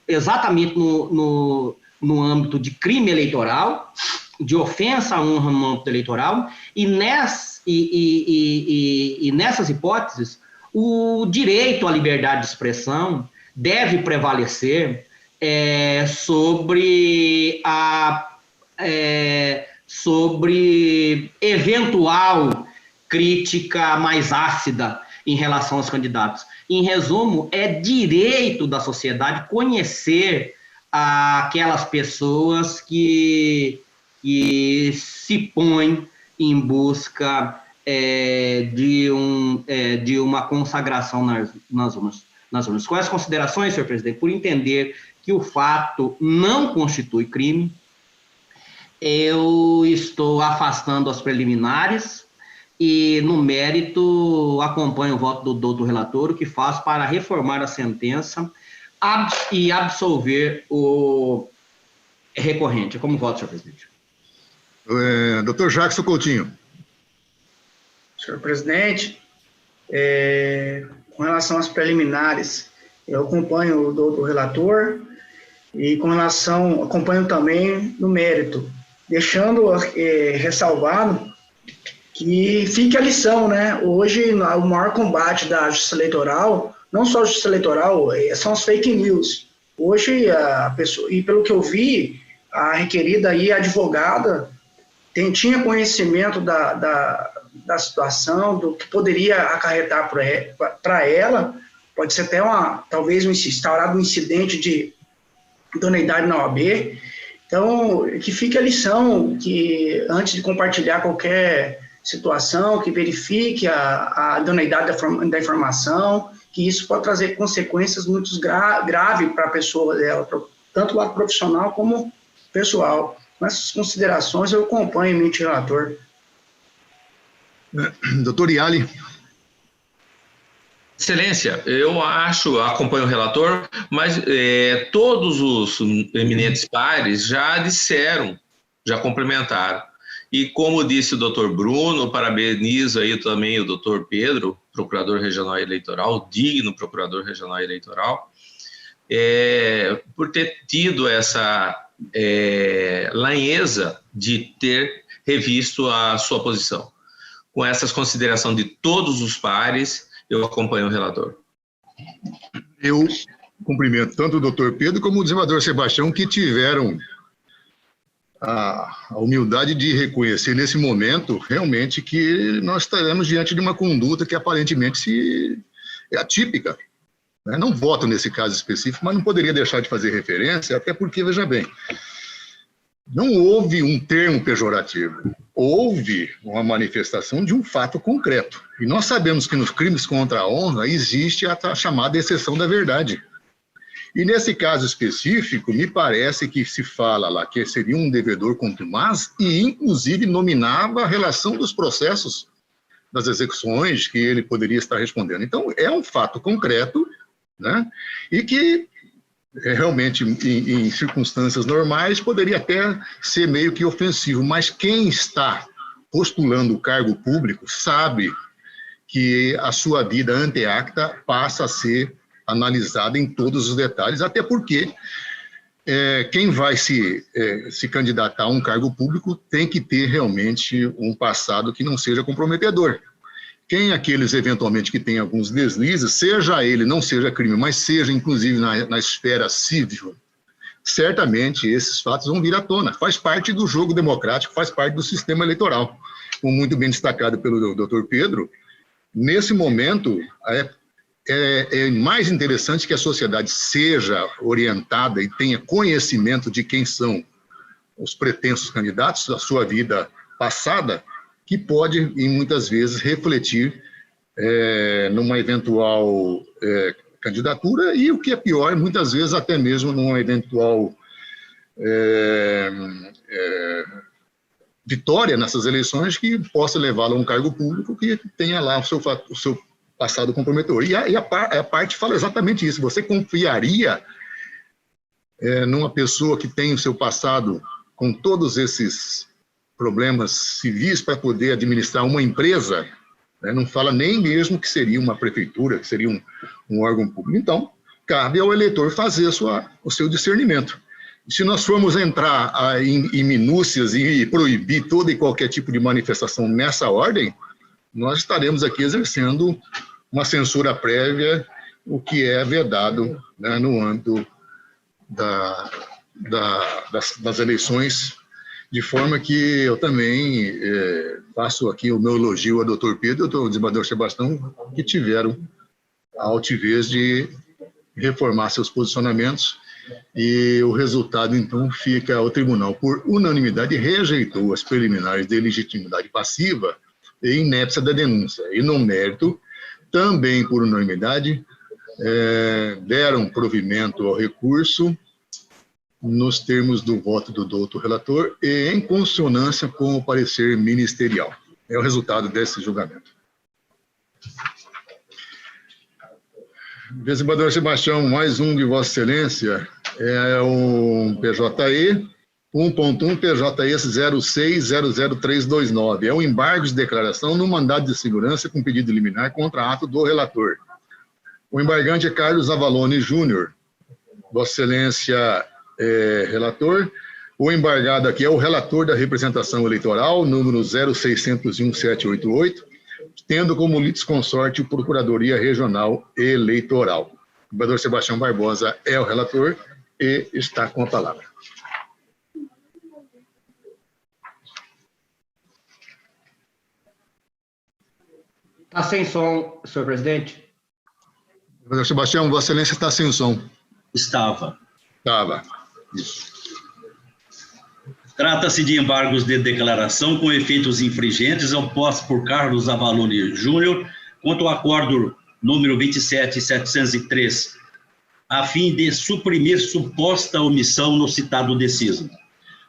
G: exatamente no âmbito de crime eleitoral, de ofensa à honra no âmbito eleitoral, e nessas hipóteses, o direito à liberdade de expressão deve prevalecer sobre eventual crítica mais ácida em relação aos candidatos. Em resumo, é direito da sociedade conhecer aquelas pessoas que se põem em busca de uma consagração nas urnas. Com essas considerações, senhor presidente, por entender que o fato não constitui crime, eu estou afastando as preliminares e, no mérito, acompanho o voto do doutor relator, o que faz para reformar a sentença e absolver o recorrente. Como voto, senhor presidente?
A: Doutor Jackson Coutinho.
H: Senhor presidente, com relação às preliminares, eu acompanho o doutor relator e acompanho também no mérito, deixando ressalvado que fique a lição, né? Hoje, o maior combate da justiça eleitoral, não só a justiça eleitoral, são as fake news. Hoje, a pessoa, e pelo que eu vi, a requerida e a advogada tinha conhecimento da situação, do que poderia acarretar para ela, pode ser até talvez instaurado um incidente de idoneidade na OAB. Então, que fique a lição, que antes de compartilhar qualquer situação, que verifique a idoneidade da informação, que isso pode trazer consequências muito graves para a pessoa dela, tanto o lado profissional como pessoal. Com essas considerações, eu acompanho o mente relator.
A: Doutor Iali.
I: Excelência, eu acompanho o relator, mas todos os eminentes pares já disseram, já complementaram. E como disse o doutor Bruno, parabenizo aí também o doutor Pedro, procurador regional eleitoral, digno procurador regional eleitoral, por ter tido essa lanheza de ter revisto a sua posição. Com essas considerações de todos os pares, eu acompanho o relator.
A: Eu cumprimento tanto o doutor Pedro como o desembargador Sebastião, que tiveram a humildade de reconhecer nesse momento, realmente, que nós estaremos diante de uma conduta que aparentemente é atípica. Né? Não voto nesse caso específico, mas não poderia deixar de fazer referência, até porque, veja bem, não houve um termo pejorativo, houve uma manifestação de um fato concreto. E nós sabemos que nos crimes contra a honra existe a chamada exceção da verdade. E nesse caso específico, me parece que se fala lá que seria um devedor contumaz e, inclusive, nominava a relação dos processos das execuções que ele poderia estar respondendo. Então, é um fato concreto, né? E que realmente, em circunstâncias normais, poderia até ser meio que ofensivo, mas quem está postulando o cargo público sabe que a sua vida ante acta passa a ser analisada em todos os detalhes, até porque quem vai se candidatar a um cargo público tem que ter realmente um passado que não seja comprometedor. Quem aqueles, eventualmente, que tem alguns deslizes, seja ele, não seja crime, mas seja, inclusive, na esfera civil, certamente esses fatos vão vir à tona. Faz parte do jogo democrático, faz parte do sistema eleitoral. Como muito bem destacado pelo doutor Pedro, nesse momento, é mais interessante que a sociedade seja orientada e tenha conhecimento de quem são os pretensos candidatos, da sua vida passada, que pode, e muitas vezes, refletir numa eventual candidatura e, o que é pior, muitas vezes até mesmo numa eventual vitória nessas eleições que possa levá-lo a um cargo público que tenha lá o seu passado comprometedor. E a parte fala exatamente isso. Você confiaria numa pessoa que tem o seu passado com todos esses problemas civis para poder administrar uma empresa? Não fala nem mesmo que seria uma prefeitura, que seria um órgão público. Então, cabe ao eleitor fazer o seu discernimento. Se nós formos entrar em minúcias e proibir todo e qualquer tipo de manifestação nessa ordem, nós estaremos aqui exercendo uma censura prévia, o que é vedado, né, no âmbito das eleições De forma que eu também faço aqui o meu elogio ao doutor Pedro e ao desembargador Sebastião, que tiveram a altivez de reformar seus posicionamentos, e o resultado, então, fica: o tribunal, por unanimidade, rejeitou as preliminares de legitimidade passiva e inépcia da denúncia, e no mérito, também por unanimidade, deram provimento ao recurso nos termos do voto do doutor relator e em consonância com o parecer ministerial. É o resultado desse julgamento. Desembargador Sebastião, mais um de Vossa Excelência, é um PJE 1.1 PJE 0600329. É um embargo de declaração no mandado de segurança com pedido liminar contra ato do relator. O embargante é Carlos Avalone Júnior. Vossa Excelência relator. O embargado aqui é o relator da representação eleitoral, número 0601-788, tendo como litisconsorte o Procuradoria Regional Eleitoral. O embargador Sebastião Barbosa é o relator e está com a palavra.
G: Está sem som, senhor presidente.
A: Embargador Sebastião, Vossa Excelência está sem o som.
B: Estava.
A: Isso.
B: Trata-se de embargos de declaração com efeitos infringentes opostos por Carlos Avalone Júnior contra o acordo número 27703, a fim de suprimir suposta omissão no citado deciso.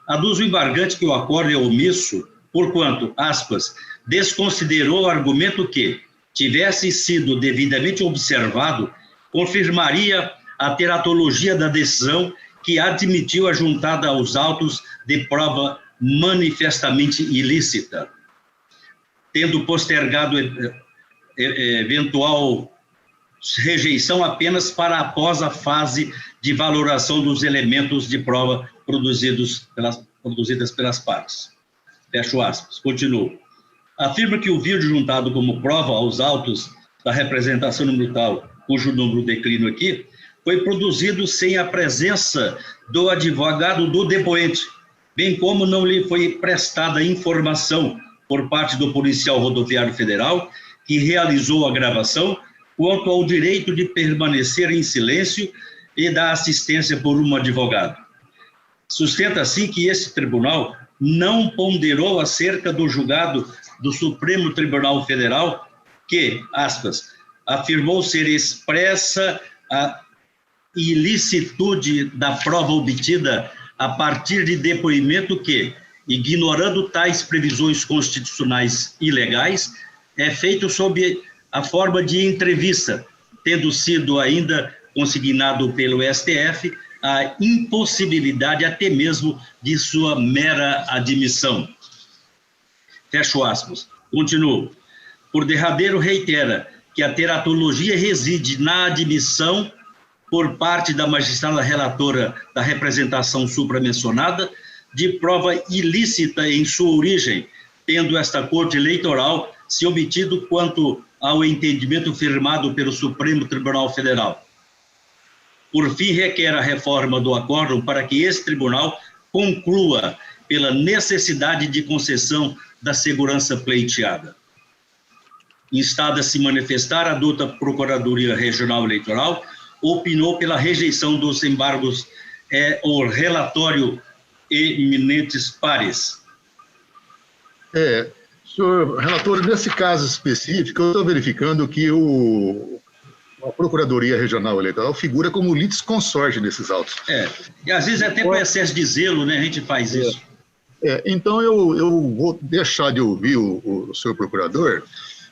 B: Aduz o embargante que o acordo é omisso, porquanto, aspas, desconsiderou o argumento que, tivesse sido devidamente observado, confirmaria a teratologia da decisão que admitiu a juntada aos autos de prova manifestamente ilícita, tendo postergado eventual rejeição apenas para após a fase de valoração dos elementos de prova produzidas pelas partes. Fecho aspas. Continuo. Afirma que o vídeo juntado como prova aos autos da representação número tal, cujo número declino aqui, foi produzido sem a presença do advogado do depoente, bem como não lhe foi prestada informação por parte do policial rodoviário federal que realizou a gravação quanto ao direito de permanecer em silêncio e da assistência por um advogado. Sustenta assim que esse tribunal não ponderou acerca do julgado do Supremo Tribunal Federal que, aspas, afirmou ser expressa a ilicitude da prova obtida a partir de depoimento que, ignorando tais previsões constitucionais ilegais, é feito sob a forma de entrevista, tendo sido ainda consignado pelo STF a impossibilidade até mesmo de sua mera admissão. Fecho aspas. Continuo. Por derradeiro, reitera que a teratologia reside na admissão por parte da magistrada relatora da representação supramencionada de prova ilícita em sua origem, tendo esta Corte Eleitoral se obtido quanto ao entendimento firmado pelo Supremo Tribunal Federal. Por fim, requer a reforma do acórdão para que esse tribunal conclua pela necessidade de concessão da segurança pleiteada. Instada a se manifestar, a douta Procuradoria Regional Eleitoral opinou pela rejeição dos embargos o relatório eminentes pares.
A: Senhor relator, nesse caso específico, eu estou verificando que a Procuradoria Regional Eleitoral figura como litisconsorte desses autos.
B: E às vezes até por excesso de zelo, né, a gente faz isso.
A: Então eu vou deixar de ouvir o senhor procurador,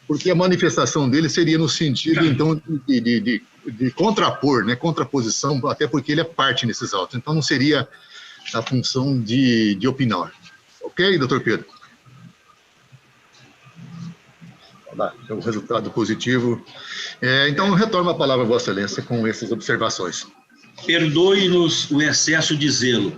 A: porque a manifestação dele seria no sentido, então, de contrapor, né, contraposição, até porque ele é parte nesses autos. Então, não seria a função de opinar. Ok, doutor Pedro? É o resultado positivo. Então, retorno a palavra a Vossa Excelência com essas observações.
B: Perdoe-nos o excesso de zelo.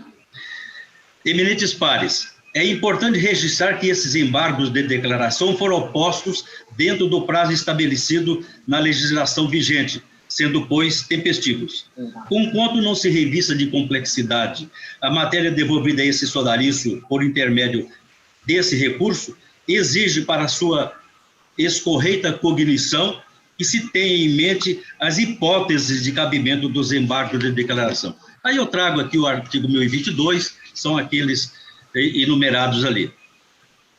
B: Eminentes pares, é importante registrar que esses embargos de declaração foram postos dentro do prazo estabelecido na legislação vigente, sendo, pois, tempestivos. Conquanto não se revista de complexidade a matéria devolvida a esse sodarício por intermédio desse recurso, exige para sua escorreita cognição que se tenha em mente as hipóteses de cabimento dos embargos de declaração. Aí eu trago aqui o artigo 1022, são aqueles enumerados ali.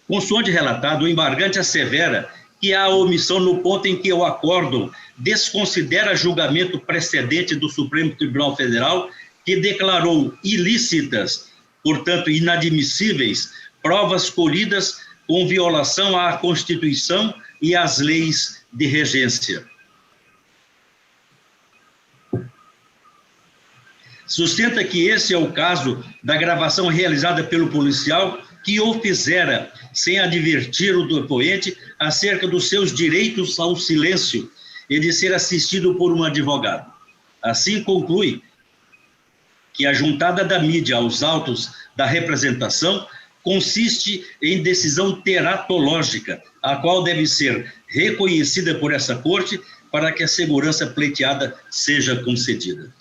B: Consoante relatado, o embargante assevera que há omissão no ponto em que o acórdão desconsidera julgamento precedente do Supremo Tribunal Federal que declarou ilícitas, portanto inadmissíveis, provas colhidas com violação à Constituição e às leis de regência. Sustenta que esse é o caso da gravação realizada pelo policial que o fizera sem advertir o depoente acerca dos seus direitos ao silêncio e de ser assistido por um advogado. Assim conclui que a juntada da mídia aos autos da representação consiste em decisão teratológica, a qual deve ser reconhecida por essa corte para que a segurança pleiteada seja concedida.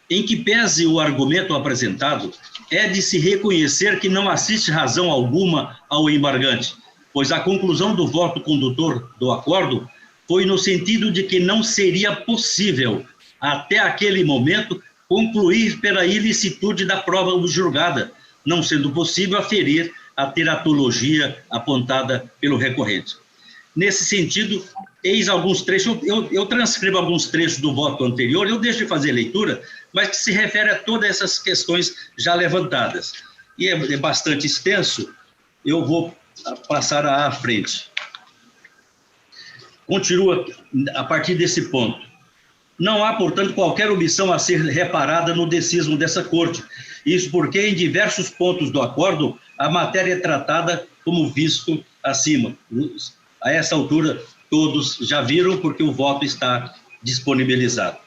B: Em que pese o argumento apresentado, é de se reconhecer que não assiste razão alguma ao embargante, pois a conclusão do voto condutor do acordo foi no sentido de que não seria possível, até aquele momento, concluir pela ilicitude da prova julgada, não sendo possível aferir a teratologia apontada pelo recorrente. Nesse sentido, eis alguns trechos, eu transcrevo alguns trechos do voto anterior, eu deixo de fazer leitura, mas que se refere a todas essas questões já levantadas. E é bastante extenso, eu vou passar à frente. Continua a partir desse ponto. Não há, portanto, qualquer omissão a ser reparada no decismo dessa corte. Isso porque, em diversos pontos do acordo, a matéria é tratada como visto acima. A essa altura, todos já viram, porque o voto está disponibilizado.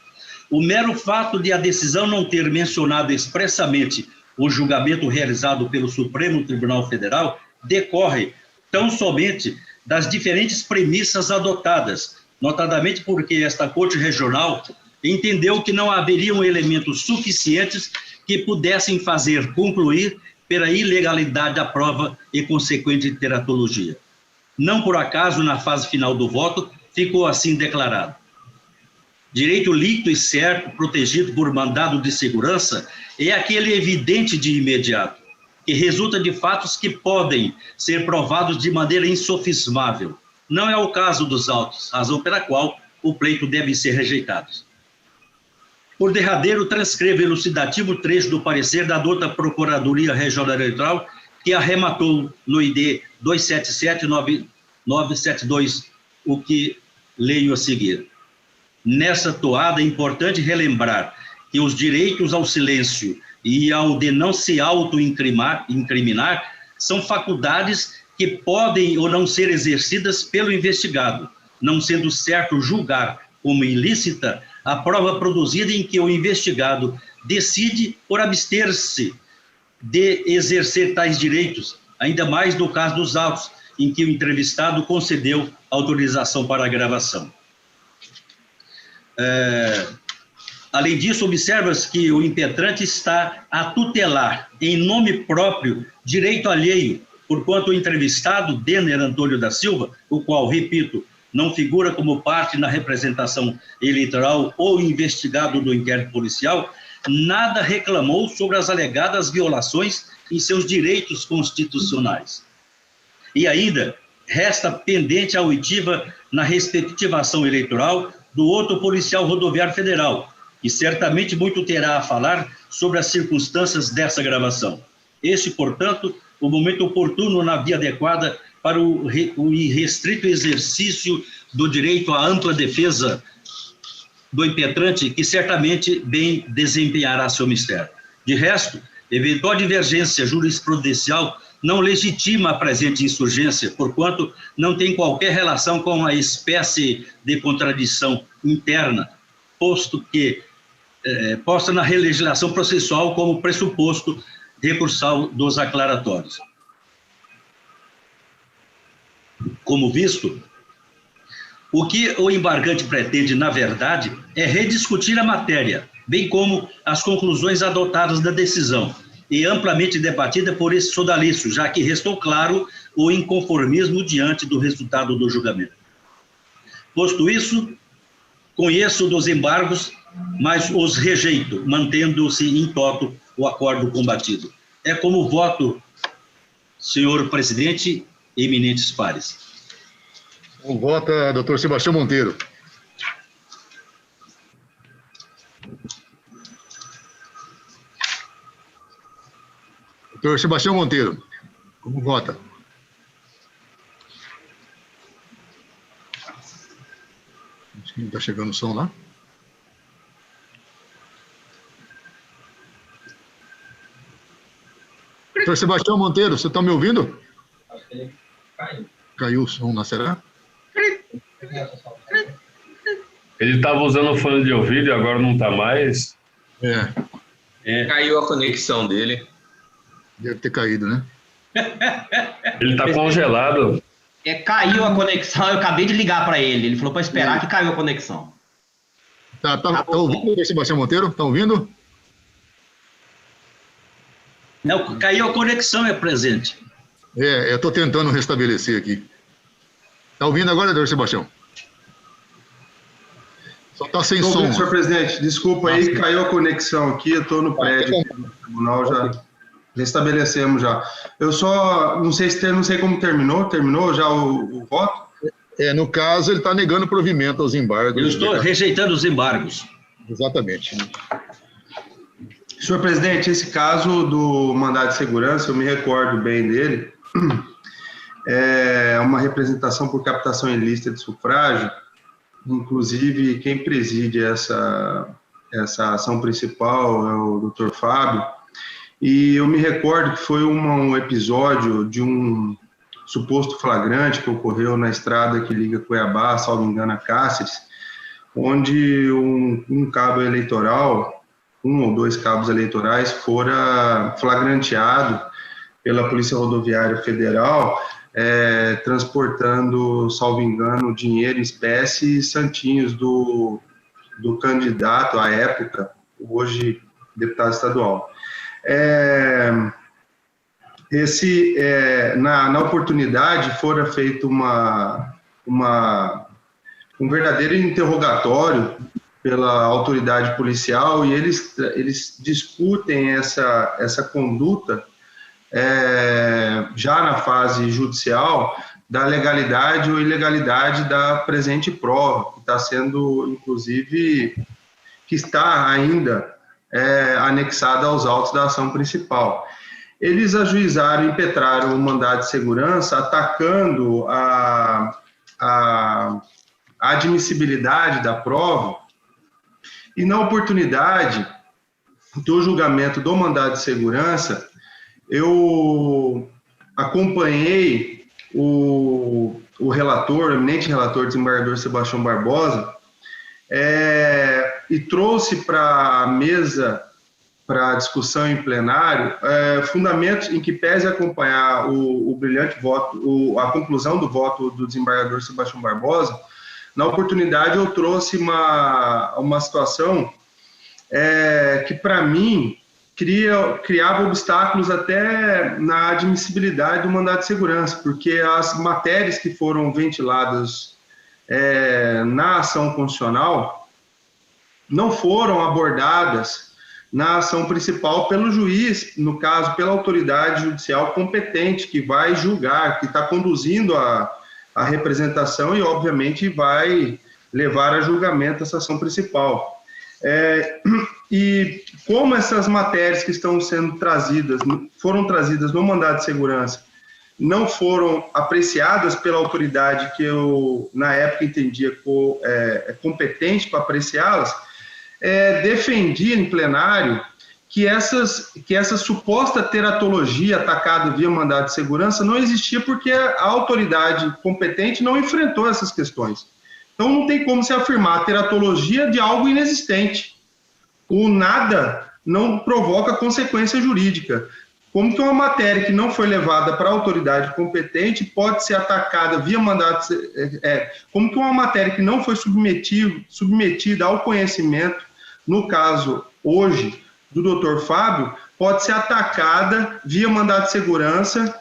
B: O mero fato de a decisão não ter mencionado expressamente o julgamento realizado pelo Supremo Tribunal Federal decorre tão somente das diferentes premissas adotadas, notadamente porque esta Corte Regional entendeu que não haveriam elementos suficientes que pudessem fazer concluir pela ilegalidade da prova e consequente teratologia. Não por acaso, na fase final do voto, ficou assim declarado. Direito líquido e certo, protegido por mandado de segurança, é aquele evidente de imediato, que resulta de fatos que podem ser provados de maneira insofismável. Não é o caso dos autos, razão pela qual o pleito deve ser rejeitado. Por derradeiro, transcrevo elucidativo trecho do parecer da dota Procuradoria Regional Eleitoral, que arrematou no ID 277-972, o que leio a seguir. Nessa toada, é importante relembrar que os direitos ao silêncio e ao de não se auto-incriminar são faculdades que podem ou não ser exercidas pelo investigado, não sendo certo julgar como ilícita a prova produzida em que o investigado decide por abster-se de exercer tais direitos, ainda mais no caso dos autos, em que o entrevistado concedeu autorização para a gravação. Além disso, observa-se que o impetrante está a tutelar, em nome próprio, direito alheio, porquanto o entrevistado, Denner Antônio da Silva, o qual, repito, não figura como parte na representação eleitoral ou investigado do inquérito policial, nada reclamou sobre as alegadas violações em seus direitos constitucionais. E ainda resta pendente a oitiva na respectivação eleitoral do outro policial rodoviário federal, que certamente muito terá a falar sobre as circunstâncias dessa gravação. Este, portanto, o momento oportuno na via adequada para o irrestrito exercício do direito à ampla defesa do impetrante, que certamente bem desempenhará seu mistério. De resto, eventual divergência jurisprudencial não legitima a presente insurgência, porquanto não tem qualquer relação com a espécie de contradição interna, posta na legislação processual como pressuposto recursal dos aclaratórios. Como visto, O que o embargante pretende, na verdade, é rediscutir a matéria, bem como as conclusões adotadas da decisão, e amplamente debatida por esse sodalício, já que restou claro o inconformismo diante do resultado do julgamento. Posto isso, conheço dos embargos, mas os rejeito, mantendo-se em toto o acordo combatido. É como voto, senhor presidente, eminentes pares.
A: Vota doutor Sebastião Monteiro. Doutor Sebastião Monteiro, como vota? Acho que não está chegando o som lá. Doutor Sebastião Monteiro, você está me ouvindo?
J: Acho que ele caiu.
A: Caiu o som, não será?
F: Ele estava usando o fone de ouvido e agora não está mais.
I: Caiu a conexão dele.
A: Deve ter caído, né?
F: Ele está congelado.
J: Caiu a conexão, eu acabei de ligar para ele. Ele falou para esperar que caiu a conexão.
A: Tá ouvindo, doutor Sebastião Monteiro? Está ouvindo?
B: Não, caiu a conexão, é presente.
A: Eu estou tentando restabelecer aqui. Está ouvindo agora, doutor Sebastião? Só está sem som.
E: Ouvindo, senhor presidente, desculpa aí, caiu a conexão aqui, eu estou no prédio do tribunal, já restabelecemos já. Eu só, não sei como terminou já o voto?
A: No caso, ele está negando provimento aos embargos.
B: Eu estou rejeitando os embargos.
A: Exatamente.
E: Senhor presidente, esse caso do mandado de segurança, eu me recordo bem dele, é uma representação por captação ilícita de sufrágio, inclusive quem preside essa ação principal é o Dr. Fábio, e eu me recordo que foi um episódio de um suposto flagrante que ocorreu na estrada que liga Cuiabá, salvo engano, a Cáceres, onde um cabo eleitoral, um ou dois cabos eleitorais, fora flagranteado pela Polícia Rodoviária Federal, transportando, salvo engano, dinheiro em espécie e santinhos do candidato à época, hoje deputado estadual. Na oportunidade, fora feito um verdadeiro interrogatório pela autoridade policial e eles discutem essa conduta já na fase judicial da legalidade ou ilegalidade da presente prova, que está sendo, inclusive, que está ainda anexada aos autos da ação principal. Eles ajuizaram e impetraram o mandado de segurança atacando a admissibilidade da prova e, na oportunidade do julgamento do mandado de segurança, eu acompanhei o relator, o eminente relator, desembargador Sebastião Barbosa, e trouxe para a mesa, para discussão em plenário, fundamentos em que pese acompanhar o brilhante voto, a conclusão do voto do desembargador Sebastião Barbosa. Na oportunidade eu trouxe uma situação que, para mim, criava obstáculos até na admissibilidade do mandado de segurança, porque as matérias que foram ventiladas na ação constitucional não foram abordadas na ação principal pelo juiz, no caso, pela autoridade judicial competente, que vai julgar, que está conduzindo a representação e, obviamente, vai levar a julgamento essa ação principal. E como essas matérias que estão sendo trazidas, foram trazidas no mandado de segurança, não foram apreciadas pela autoridade que eu, na época, entendia competente para apreciá-las, defendi em plenário que essa suposta teratologia atacada via mandado de segurança não existia porque a autoridade competente não enfrentou essas questões. Então, não tem como se afirmar a teratologia de algo inexistente. O nada não provoca consequência jurídica. como que uma matéria que não foi levada para a autoridade competente pode ser atacada via mandado, como que uma matéria que não foi submetida ao conhecimento, no caso, hoje, do doutor Fábio, pode ser atacada via mandado de segurança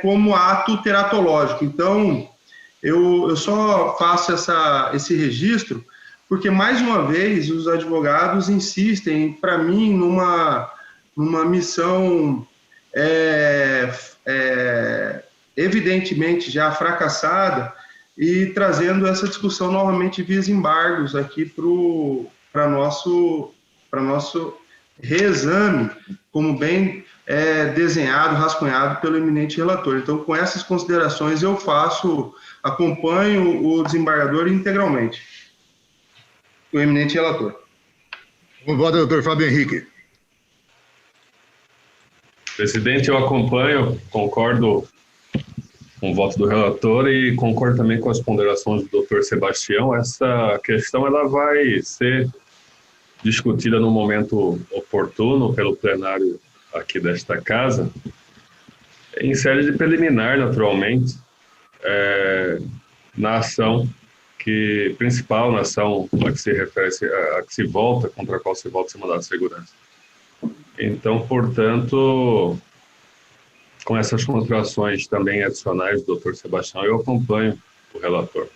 E: como ato teratológico. Então, eu só faço esse registro porque, mais uma vez, os advogados insistem, para mim, numa missão evidentemente já fracassada e trazendo essa discussão novamente via embargos aqui para nosso reexame, como bem desenhado, rascunhado pelo eminente relator. Então, com essas considerações, eu acompanho o desembargador integralmente, o eminente relator.
A: O voto, doutor Fábio Henrique.
F: Presidente, eu acompanho, concordo com o voto do relator e concordo também com as ponderações do doutor Sebastião. Essa questão ela vai ser discutida no momento oportuno pelo plenário aqui desta casa, em série de preliminar, naturalmente, na ação principal, na ação a que se refere, a que se volta, contra a qual se volta esse mandado de segurança. Então, portanto, com essas considerações também adicionais do doutor Sebastião, eu acompanho o relator.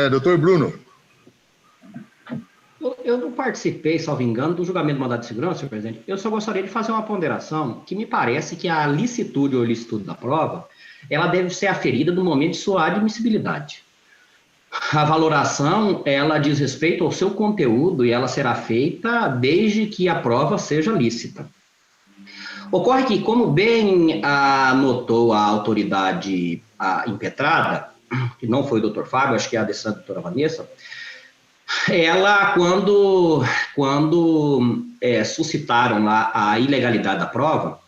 A: Doutor Bruno.
G: Eu não participei, salvo engano, do julgamento do mandado de segurança, senhor presidente. Eu só gostaria de fazer uma ponderação que me parece que a licitude ou ilicitude da prova, ela deve ser aferida no momento de sua admissibilidade. A valoração, ela diz respeito ao seu conteúdo e ela será feita desde que a prova seja lícita. Ocorre que, como bem anotou a autoridade impetrada, que não foi o doutor Fábio, acho que é a decisão da doutora Vanessa, ela, quando suscitaram lá a ilegalidade da prova,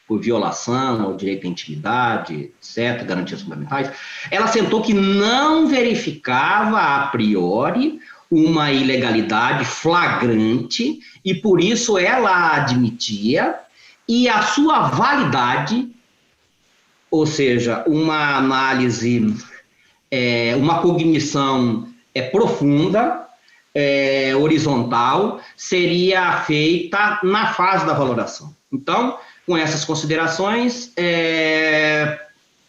G: por violação ao direito à intimidade, etc., garantias fundamentais, ela assentou que não verificava a priori uma ilegalidade flagrante e, por isso, ela admitia e a sua validade, ou seja, uma análise, uma cognição profunda, horizontal, seria feita na fase da valoração. Então, com essas considerações,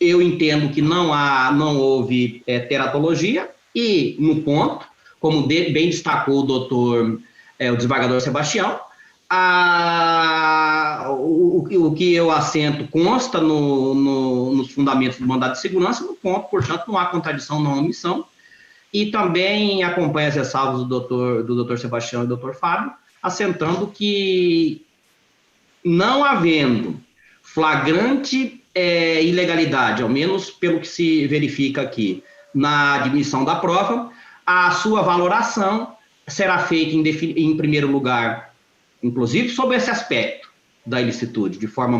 G: eu entendo que não houve teratologia e, no ponto, como bem destacou o desembargador Sebastião, o que eu assento consta nos fundamentos do mandado de segurança, no ponto, portanto, não há contradição, não há omissão, e também acompanha as ressalvas do doutor Sebastião e do doutor Fábio, assentando que, não havendo flagrante ilegalidade, ao menos pelo que se verifica aqui na admissão da prova, a sua valoração será feita em primeiro lugar, inclusive sobre esse aspecto da ilicitude, de forma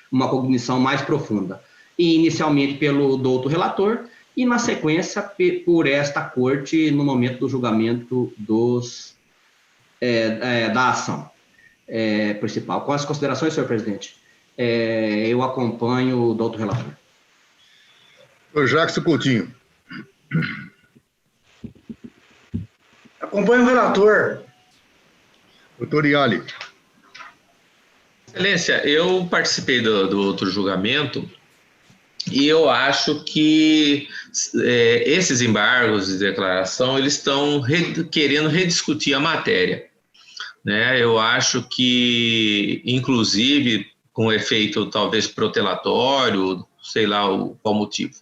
G: uma cognição mais profunda, e inicialmente pelo doutor relator, e na sequência por esta corte no momento do julgamento da ação principal. Com as considerações, senhor presidente, eu acompanho o doutor relator.
A: O Jackson Coutinho.
H: Acompanho o relator.
A: Doutor Iali.
I: Excelência, eu participei do outro julgamento e eu acho que esses embargos de declaração, eles estão querendo rediscutir a matéria, né? Eu acho que, inclusive, com efeito talvez protelatório, sei lá qual motivo.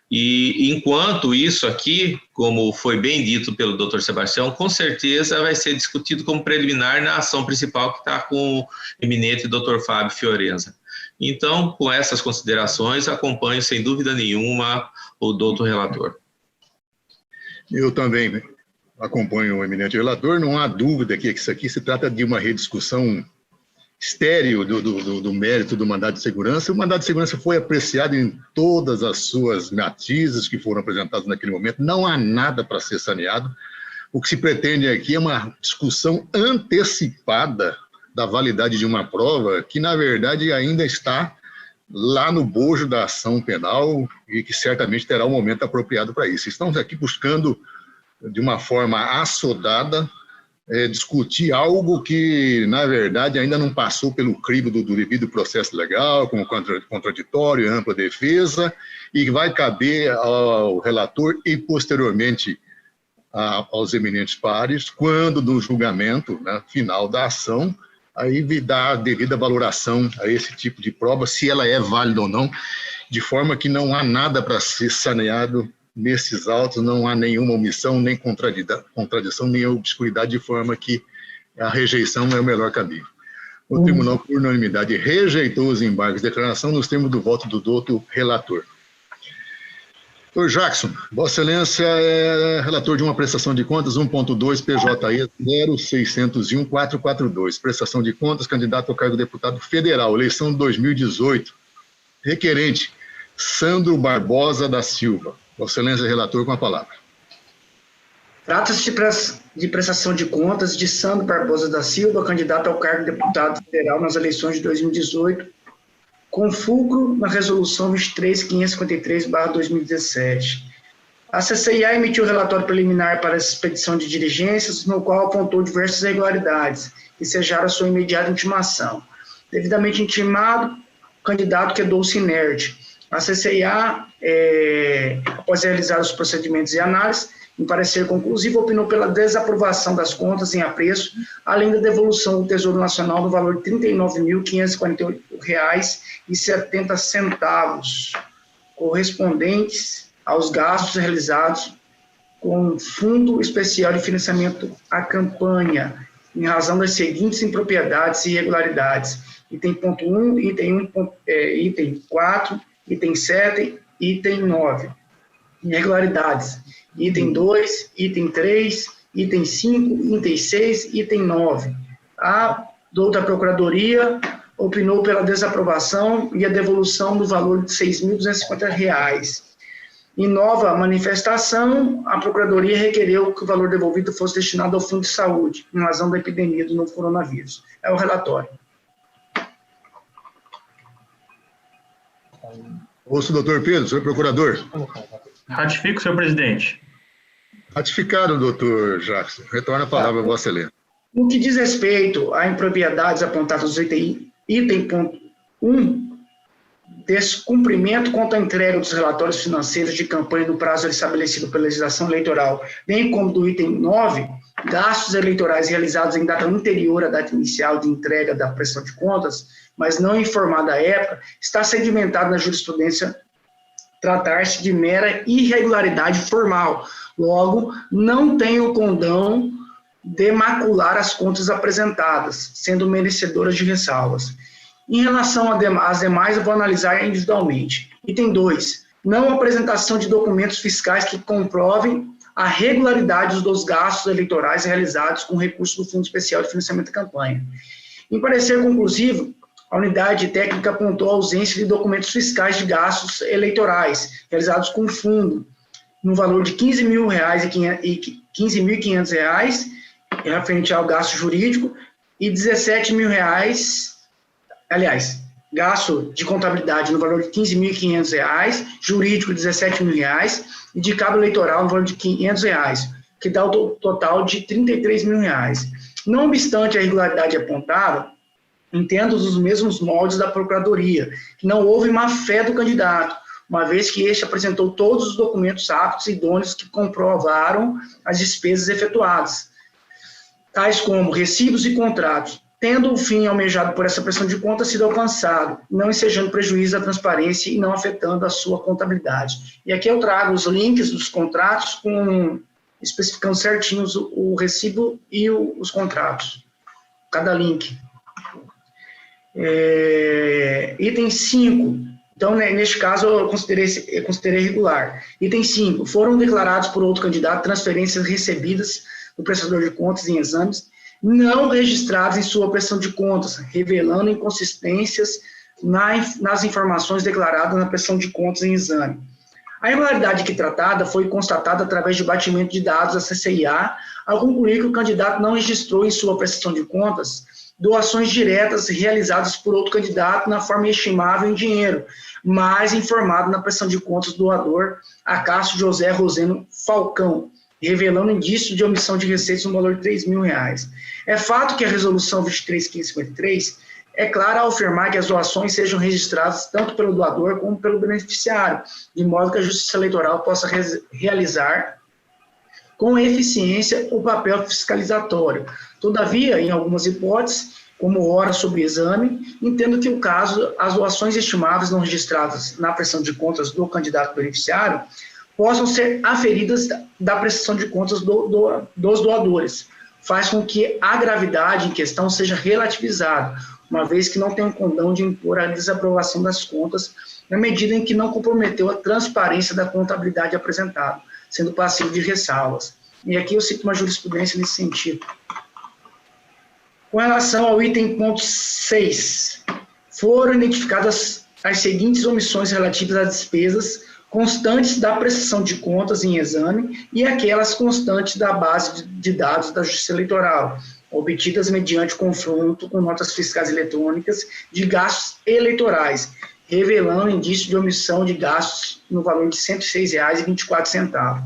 I: E enquanto isso aqui, como foi bem dito pelo doutor Sebastião, com certeza vai ser discutido como preliminar na ação principal que está com o eminente doutor Fábio Fiorenza. Então, com essas considerações, acompanho sem dúvida nenhuma o doutor relator.
A: Eu também acompanho o eminente relator, não há dúvida que isso aqui se trata de uma rediscussão estéril do mérito do mandado de segurança. O mandado de segurança foi apreciado em todas as suas matizes que foram apresentadas naquele momento, não há nada para ser saneado. O que se pretende aqui é uma discussão antecipada da validade de uma prova que, na verdade, ainda está lá no bojo da ação penal e que certamente terá um momento apropriado para isso. Estamos aqui buscando, de uma forma assodada, discutir algo que, na verdade, ainda não passou pelo crivo do devido processo legal, como contraditório, ampla defesa, e vai caber ao relator e, posteriormente, aos eminentes pares, quando, no julgamento, né, final da ação, aí dá a devida valoração a esse tipo de prova, se ela é válida ou não, de forma que não há nada para ser saneado nesses autos, não há nenhuma omissão, nem contradição, nem obscuridade, de forma que a rejeição é o melhor caminho. O tribunal, por unanimidade, rejeitou os embargos de declaração nos termos do voto do doutor relator. Doutor Jackson, Vossa Excelência é relator de uma prestação de contas 1.2 PJE 0601442, prestação de contas, candidato ao cargo de deputado federal, eleição 2018, requerente Sandro Barbosa da Silva. Vossa Excelência, relator, com a palavra.
H: Trata-se de prestação de contas de Sandro Barbosa da Silva, candidato ao cargo de deputado federal nas eleições de 2018, com fulcro na resolução 23.553/2017. A CCIA emitiu relatório preliminar para a expedição de diligências, no qual apontou diversas irregularidades que sejaram a sua imediata intimação. Devidamente intimado, o candidato quedou-se inerte. A CCIA, após realizar os procedimentos e análise, em parecer conclusivo, opinou pela desaprovação das contas em apreço, além da devolução do Tesouro Nacional no valor de R$ 39.548,70, correspondentes aos gastos realizados com o Fundo Especial de Financiamento à Campanha, em razão das seguintes impropriedades e irregularidades. Item ponto 1, item 1, item 4, item 7, item 9. Irregularidades. Item 2, item 3, item 5, item 6, item 9. A douta Procuradoria opinou pela desaprovação e a devolução do valor de R$ 6.250. Em nova manifestação, a Procuradoria requereu que o valor devolvido fosse destinado ao Fundo de Saúde, em razão da epidemia do novo coronavírus. É o relatório.
A: Ouço o doutor Pedro, senhor procurador.
D: Ratifico, senhor presidente.
A: Ratificado, doutor Jackson. Retorna a palavra a Vossa Excelência.
H: No que diz respeito a impropriedades apontadas no item ponto 1, descumprimento quanto à entrega dos relatórios financeiros de campanha no prazo estabelecido pela legislação eleitoral, bem como do item 9, gastos eleitorais realizados em data anterior à data inicial de entrega da prestação de contas, mas não informada à época, está sedimentado na jurisprudência tratar-se de mera irregularidade formal. Logo, não tem o condão de macular as contas apresentadas, sendo merecedoras de ressalvas. Em relação às demais, eu vou analisar individualmente. Item 2. Não apresentação de documentos fiscais que comprovem a regularidade dos gastos eleitorais realizados com recursos do Fundo Especial de Financiamento da Campanha. Em parecer conclusivo, a unidade técnica apontou a ausência de documentos fiscais de gastos eleitorais realizados com o fundo, no valor de R$ 15.500, referente ao gasto jurídico, e R$ 17.000, aliás, gasto de contabilidade no valor de R$ 15.500, jurídico de R$ 17.000, e de cabo eleitoral no valor de R$ 500, que dá o total de R$ 33.000. Não obstante a irregularidade apontada, entendo os mesmos moldes da Procuradoria, que não houve má-fé do candidato, uma vez que este apresentou todos os documentos aptos e idôneos que comprovaram as despesas efetuadas, tais como recibos e contratos, tendo o fim almejado por essa prestação de contas sido alcançado, não ensejando prejuízo à transparência e não afetando a sua contabilidade. E aqui eu trago os links dos contratos, especificando certinhos o recibo e os contratos, cada link. Item 5, então, neste caso, eu considerei regular. Item 5, foram declarados por outro candidato transferências recebidas do prestador de contas em exames, não registradas em sua prestação de contas, revelando inconsistências nas informações declaradas na prestação de contas em exame. A irregularidade aqui tratada foi constatada através de batimento de dados da CCIA, ao concluir que o candidato não registrou em sua prestação de contas doações diretas realizadas por outro candidato na forma estimável em dinheiro, mas informado na prestação de contas do doador a Cássio José Roseno Falcão, revelando indício de omissão de receitas no valor de R$ 3.000. É fato que a resolução 23.553 é clara ao afirmar que as doações sejam registradas tanto pelo doador como pelo beneficiário, de modo que a Justiça Eleitoral possa realizar com eficiência o papel fiscalizatório. Todavia, em algumas hipóteses, como hora sobre exame, entendo que o caso, as doações estimáveis não registradas na prestação de contas do candidato beneficiário possam ser aferidas da prestação de contas dos doadores. Faz com que a gravidade em questão seja relativizada, uma vez que não tem um condão de impor a desaprovação das contas, na medida em que não comprometeu a transparência da contabilidade apresentada, sendo passivo de ressalvas. E aqui eu cito uma jurisprudência nesse sentido. Com relação ao item ponto 6, foram identificadas as seguintes omissões relativas às despesas constantes da prestação de contas em exame e aquelas constantes da base de dados da Justiça Eleitoral, obtidas mediante confronto com notas fiscais eletrônicas de gastos eleitorais, revelando indício de omissão de gastos no valor de R$ 106,24.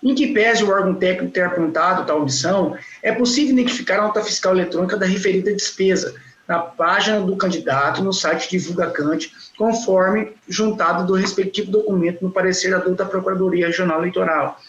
H: Em que pese o órgão técnico ter apontado tal omissão, é possível identificar a nota fiscal eletrônica da referida despesa na página do candidato no site Divulgacante, conforme juntado do respectivo documento no parecer da Procuradoria Regional Eleitoral.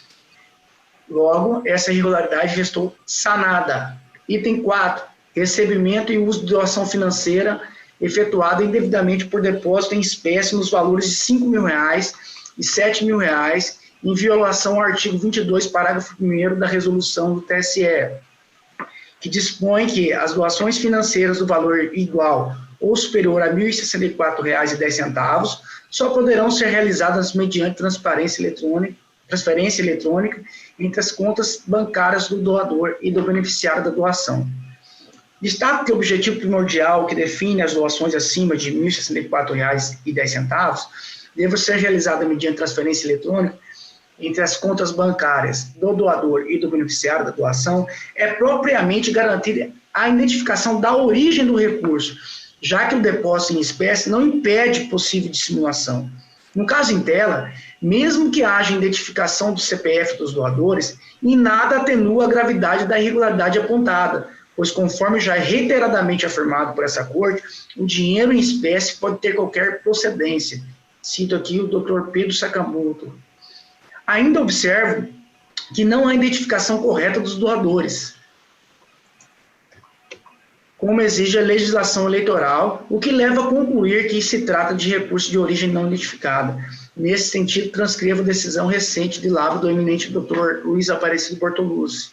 H: Logo, essa irregularidade restou sanada. Item 4. Recebimento e uso de doação financeira efetuada indevidamente por depósito em espécie nos valores de R$ 5.000 e R$ 7.000, em violação ao artigo 22, parágrafo 1º da resolução do TSE, que dispõe que as doações financeiras do valor igual ou superior a R$ 1.064,10 só poderão ser realizadas mediante transferência eletrônica entre as contas bancárias do doador e do beneficiário da doação. Destaco que o objetivo primordial que define as doações acima de R$ 1.064,10 deve ser realizada mediante transferência eletrônica entre as contas bancárias do doador e do beneficiário da doação é propriamente garantir a identificação da origem do recurso, já que o depósito em espécie não impede possível dissimulação. No caso em tela, mesmo que haja identificação do CPF dos doadores, em nada atenua a gravidade da irregularidade apontada, pois conforme já é reiteradamente afirmado por essa corte, o dinheiro em espécie pode ter qualquer procedência. Cito aqui o Dr. Pedro Sakamoto. Ainda observo que não há identificação correta dos doadores, como exige a legislação eleitoral, o que leva a concluir que se trata de recurso de origem não identificada. Nesse sentido, transcrevo a decisão recente de lavra do eminente Dr. Luiz Aparecido Bortoluzzi.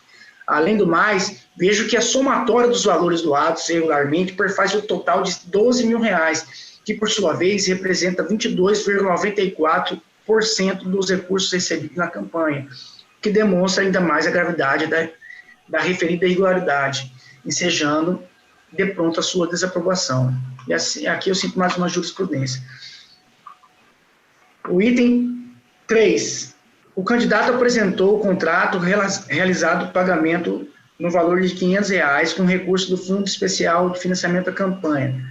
H: Além do mais, vejo que a somatória dos valores doados regularmente perfaz o total de R$ 12.000, que por sua vez representa 22,94% dos recursos recebidos na campanha, que demonstra ainda mais a gravidade da referida irregularidade, ensejando de pronto a sua desaprovação. E assim, aqui eu sinto mais uma jurisprudência. O item 3. O candidato apresentou o contrato realizado pagamento no valor de R$ 500 com recurso do Fundo Especial de Financiamento da Campanha.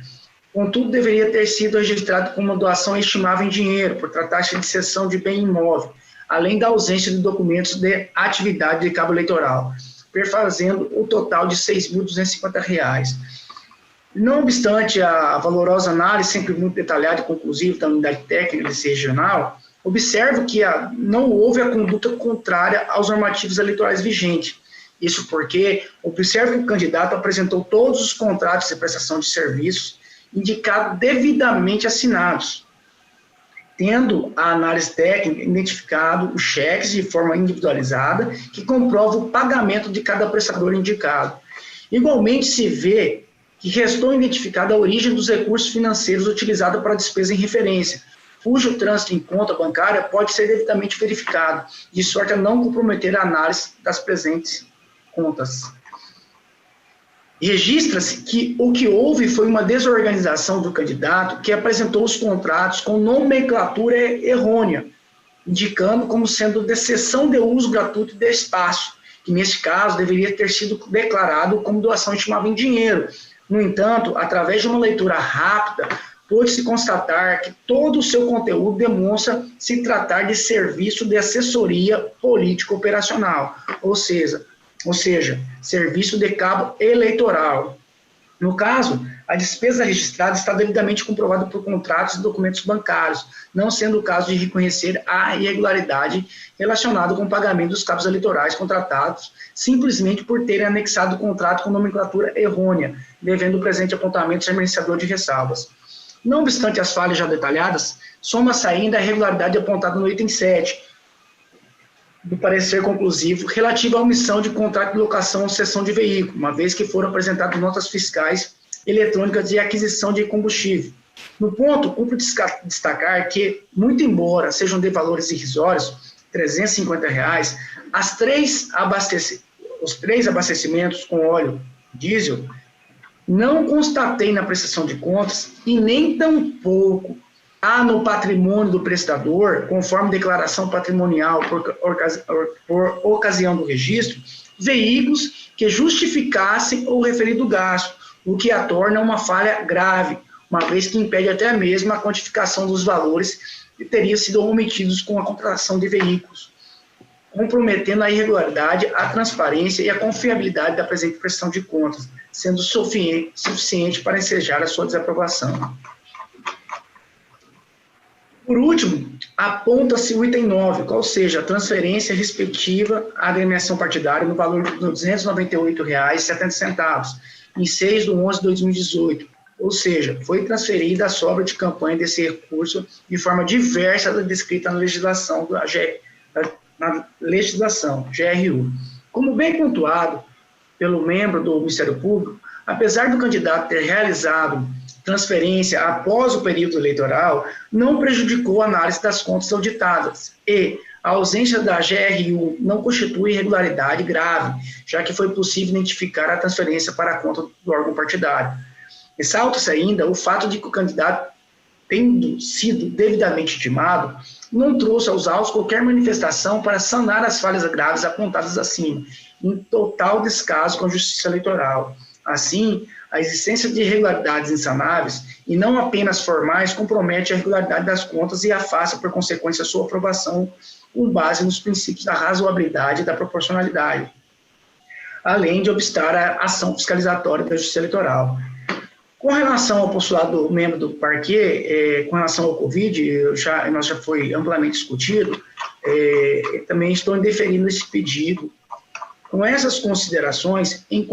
H: Contudo, deveria ter sido registrado como uma doação estimável em dinheiro, por tratar-se de cessão de bem imóvel, além da ausência de documentos de atividade de cabo eleitoral, perfazendo o total de R$ 6.250. Não obstante a valorosa análise, sempre muito detalhada e conclusiva da unidade técnica desse regional, observo que não houve a conduta contrária aos normativos eleitorais vigentes. Isso porque observo que o candidato apresentou todos os contratos de prestação de serviços indicados devidamente assinados, tendo a análise técnica identificado os cheques de forma individualizada que comprova o pagamento de cada prestador indicado. Igualmente se vê que restou identificada a origem dos recursos financeiros utilizados para a despesa em referência, cujo trânsito em conta bancária pode ser devidamente verificado, de sorte a não comprometer a análise das presentes contas. Registra-se que o que houve foi uma desorganização do candidato que apresentou os contratos com nomenclatura errônea, indicando como sendo de cessão de uso gratuito de espaço, que nesse caso deveria ter sido declarado como doação estimável em dinheiro, No entanto, através de uma leitura rápida, pôde-se constatar que todo o seu conteúdo demonstra se tratar de serviço de assessoria político-operacional, ou seja, serviço de cabo eleitoral. No caso, a despesa registrada está devidamente comprovada por contratos e documentos bancários, não sendo o caso de reconhecer a irregularidade relacionada com o pagamento dos cabos eleitorais contratados, simplesmente por terem anexado o contrato com nomenclatura errônea, devendo o presente apontamento ser merecedor de ressalvas. Não obstante as falhas já detalhadas, soma-se ainda a irregularidade apontada no item 7, do parecer conclusivo, relativo à omissão de contrato de locação ou cessão de veículo, uma vez que foram apresentadas notas fiscais eletrônicas de aquisição de combustível. No ponto, cumpre destacar que, muito embora sejam de valores irrisórios, R$ 350, os três abastecimentos com óleo diesel, não constatei na prestação de contas e nem tampouco há no patrimônio do prestador, conforme declaração patrimonial por ocasião do registro, veículos que justificassem o referido gasto, o que a torna uma falha grave, uma vez que impede até mesmo a quantificação dos valores que teriam sido omitidos com a contratação de veículos, comprometendo a irregularidade, a transparência e a confiabilidade da presente prestação de contas, sendo suficiente para ensejar a sua desaprovação. Por último, aponta-se o item 9, qual seja a transferência respectiva à agremiação partidária no valor de R$ 298,70, em 6 de 11 de 2018, ou seja, foi transferida a sobra de campanha desse recurso de forma diversa da descrita na legislação GRU. Como bem pontuado pelo membro do Ministério Público, apesar do candidato ter realizado transferência após o período eleitoral, não prejudicou a análise das contas auditadas e a ausência da GRU não constitui irregularidade grave, já que foi possível identificar a transferência para a conta do órgão partidário. Ressalta-se ainda o fato de que o candidato, tendo sido devidamente intimado, não trouxe aos autos qualquer manifestação para sanar as falhas graves apontadas acima, em total descaso com a Justiça Eleitoral. Assim, a existência de irregularidades insanáveis, e não apenas formais, compromete a regularidade das contas e afasta, por consequência, a sua aprovação com base nos princípios da razoabilidade e da proporcionalidade, além de obstar a ação fiscalizatória da Justiça Eleitoral. Com relação ao postulado do membro do parquê, com relação ao Covid, nós já foi amplamente discutido, também estou indeferindo esse pedido. Com essas considerações, em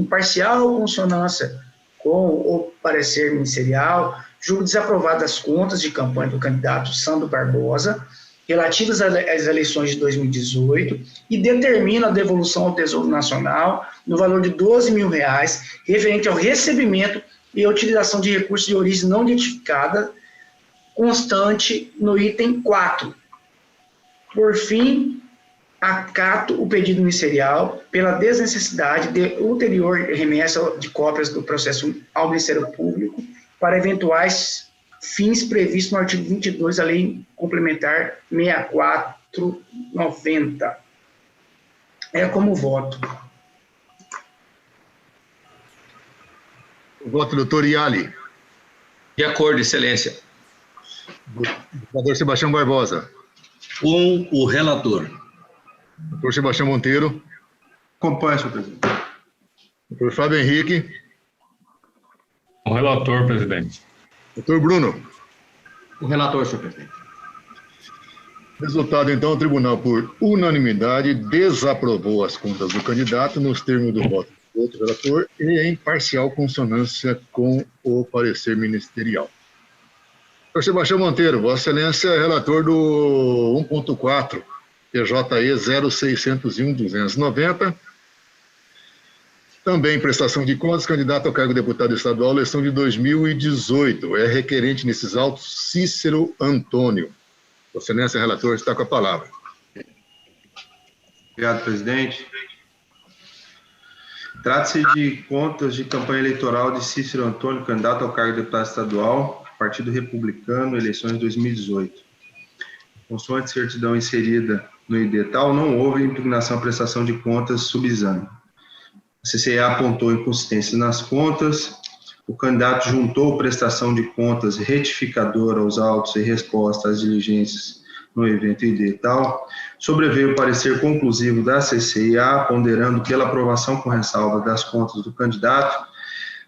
H: parcial consonância com o parecer ministerial, julgo desaprovadas as contas de campanha do candidato Sandro Barbosa, relativas às eleições de 2018, e determino a devolução ao Tesouro Nacional no valor de R$ 12 mil, referente ao recebimento e utilização de recursos de origem não identificada, constante no item 4. Por fim, acato o pedido ministerial pela desnecessidade de ulterior remessa de cópias do processo ao Ministério Público para eventuais fins previstos no artigo 22 da Lei Complementar 6490. É como voto.
A: O voto do doutor Iali.
I: De acordo, excelência.
A: Doutor Sebastião Barbosa.
B: Com o relator.
A: Doutor Sebastião Monteiro.
E: Acompanho, senhor presidente.
A: Doutor Fábio Henrique.
F: O relator, presidente.
A: Doutor Bruno.
G: O relator, senhor presidente.
A: Resultado, então, o tribunal, por unanimidade, desaprovou as contas do candidato nos termos do voto do outro relator e em parcial consonância com o parecer ministerial. Doutor Sebastião Monteiro, Vossa Excelência é relator do 1.4, PJE 0601-290. Também prestação de contas, candidato ao cargo de deputado estadual, eleição de 2018. É requerente nesses autos Cícero Antônio. Vossa Excelência, relator, está com a palavra.
E: Obrigado, presidente. Trata-se de contas de campanha eleitoral de Cícero Antônio, candidato ao cargo de deputado estadual, Partido Republicano, eleições de 2018. Consoante certidão inserida no ID tal, não houve impugnação à prestação de contas subexame. A CCEA apontou inconsistências nas contas, o candidato juntou prestação de contas retificadora aos autos e resposta às diligências no evento ID e tal. Sobreveio o parecer conclusivo da CCEA, ponderando pela aprovação com ressalva das contas do candidato.